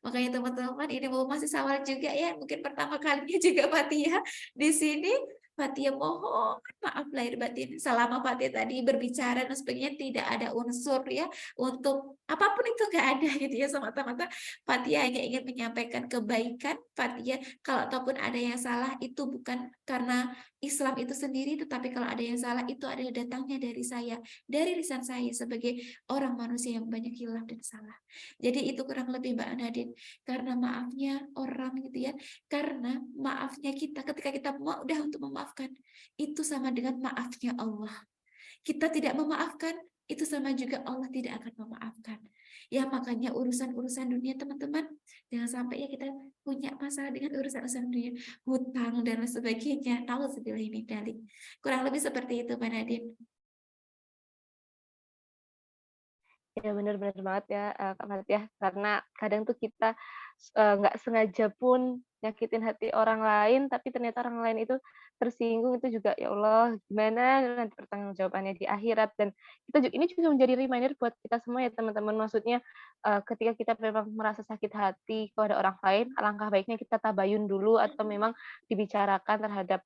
Makanya teman-teman, ini mau masih awal juga ya, mungkin pertama kalinya juga Fatia di sini. Fatia mohon maaf lahir batin selama Fatia tadi berbicara dan sebagainya tidak ada unsur ya untuk apapun itu, nggak ada gitu ya, semata-mata Fatia hanya ingin menyampaikan kebaikan Fatia. Kalau ataupun ada yang salah itu bukan karena Islam itu sendiri, tetapi kalau ada yang salah itu adalah datangnya dari saya, dari lisan saya sebagai orang manusia yang banyak hilaf dan salah. Jadi itu kurang lebih Mbak Nadine, karena maafnya orang gitu ya, karena maafnya kita ketika kita mudah untuk memaafkan, itu sama dengan maafnya Allah. Kita tidak memaafkan, itu sama juga Allah tidak akan memaafkan. Ya makanya urusan-urusan dunia teman-teman, jangan sampai ya kita punya masalah dengan urusan-urusan dunia, hutang dan lain sebagainya. Nauzubillahimindzalik. Kurang lebih seperti itu Mbak Nadine. Ya benar-benar banget ya Kak Fatia, karena kadang tuh kita nggak sengaja pun nyakitin hati orang lain, tapi ternyata orang lain itu tersinggung, itu juga ya Allah gimana nanti pertanggungjawabannya di akhirat. Dan ini juga menjadi reminder buat kita semua ya teman-teman, maksudnya ketika kita memang merasa sakit hati kepada orang lain, alangkah baiknya kita tabayun dulu atau memang dibicarakan terhadap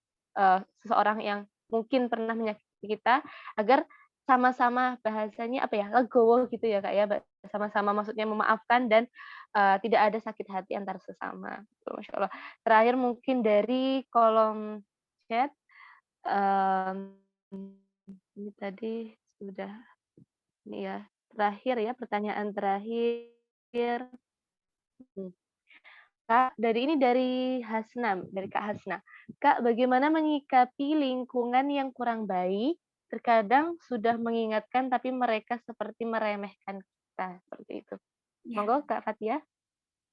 seseorang yang mungkin pernah menyakiti kita, agar sama-sama bahasanya apa ya, legowo gitu ya Kak ya, sama-sama maksudnya memaafkan dan tidak ada sakit hati antar sesama, gitu, Masya Allah. Terakhir mungkin dari kolom chat, mmm, ini tadi sudah ini ya, terakhir ya, pertanyaan terakhir, mhm. Kak, dari Hasna, dari Kak Hasna. Kak, bagaimana menyikapi lingkungan yang kurang baik, terkadang sudah mengingatkan tapi mereka seperti meremehkan kita, seperti itu. Ya, Monggo Kak Fathia.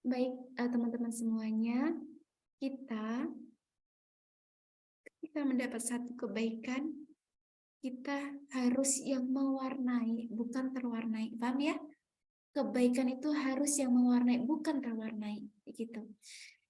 baik teman-teman semuanya, kita ketika mendapat satu kebaikan, kita harus yang mewarnai, bukan terwarnai. Paham ya? Kebaikan itu harus yang mewarnai, bukan terwarnai, gitu.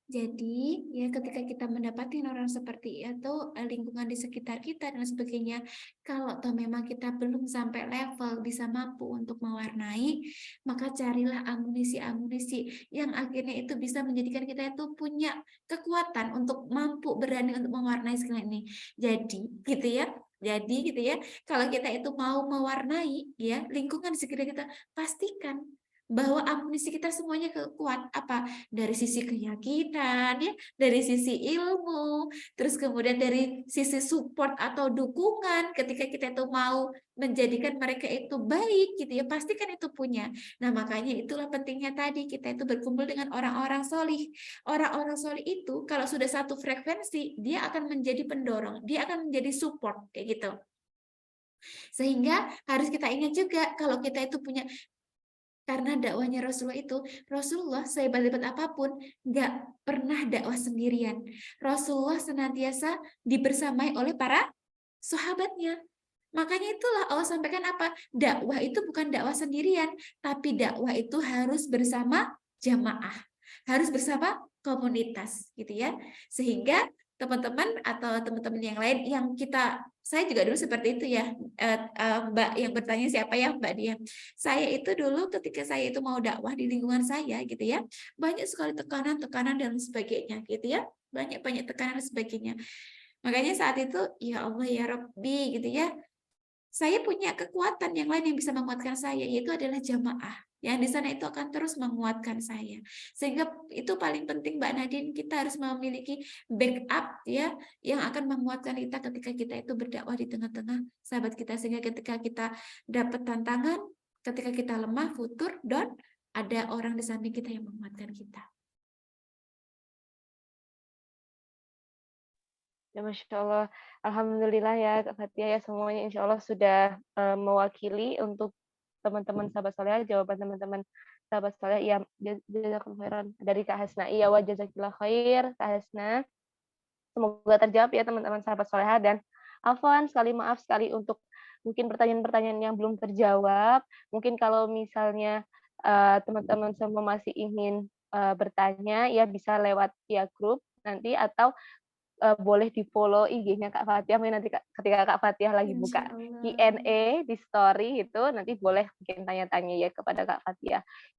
Jadi, ya ketika kita mendapati orang seperti itu, lingkungan di sekitar kita dan sebagainya, kalau toh memang kita belum sampai level bisa mampu untuk mewarnai, maka carilah amunisi-amunisi yang akhirnya itu bisa menjadikan kita itu punya kekuatan untuk mampu berani untuk mewarnai segala ini. Jadi, gitu ya. Jadi gitu ya, kalau kita itu mau mewarnai ya lingkungan di sekitar kita, pastikan bahwa amunisi kita semuanya kuat apa dari sisi keyakinan ya, dari sisi ilmu, terus kemudian dari sisi support atau dukungan ketika kita itu mau menjadikan mereka itu baik gitu ya, pastikan itu punya. Nah, makanya itulah pentingnya tadi kita itu berkumpul dengan orang-orang solih. Orang-orang solih itu kalau sudah satu frekuensi, dia akan menjadi pendorong, dia akan menjadi support kayak gitu. Sehingga harus kita ingat juga kalau kita itu punya, karena dakwahnya Rasulullah sehebat-hebat apapun nggak pernah dakwah sendirian. Rasulullah senantiasa dibersamai oleh para sahabatnya. Makanya itulah Allah sampaikan apa? Dakwah itu bukan dakwah sendirian, tapi dakwah itu harus bersama jamaah, harus bersama komunitas, gitu ya. Sehingga teman-teman atau teman-teman yang lain yang saya juga dulu seperti itu ya, Mbak yang bertanya siapa ya Mbak Dia. Saya itu dulu ketika saya itu mau dakwah di lingkungan saya gitu ya, banyak sekali tekanan-tekanan dan sebagainya gitu ya, banyak tekanan dan sebagainya. Makanya saat itu ya Allah ya Rabbi gitu ya, saya punya kekuatan yang lain yang bisa menguatkan saya, yaitu adalah jamaah. Yang di sana itu akan terus menguatkan saya. Sehingga itu paling penting Mbak Nadine, kita harus memiliki backup ya, yang akan menguatkan kita ketika kita itu berdakwah di tengah-tengah sahabat kita. Sehingga ketika kita dapat tantangan, ketika kita lemah, futur, down, ada orang di samping kita yang menguatkan kita. Ya, Masya Allah. Alhamdulillah ya Kak Fathia ya, semuanya Insya Allah sudah mewakili untuk teman-teman sahabat soleh, jawaban teman-teman sahabat soleh. Ya, jazakallahu khairan dari Kak Hasna. Iya, wa jazakillah khair Kak Hasna. Semoga terjawab ya teman-teman sahabat soleha, dan afwan sekali, maaf sekali untuk mungkin pertanyaan-pertanyaan yang belum terjawab. Mungkin kalau misalnya teman-teman semua masih ingin bertanya ya bisa lewat via grup nanti, atau boleh di-follow IG-nya Kak Fathia, nanti ketika Kak Fathia lagi buka Insya Allah. Q&A di story itu, nanti boleh mungkin tanya-tanya ya kepada Kak Fathia.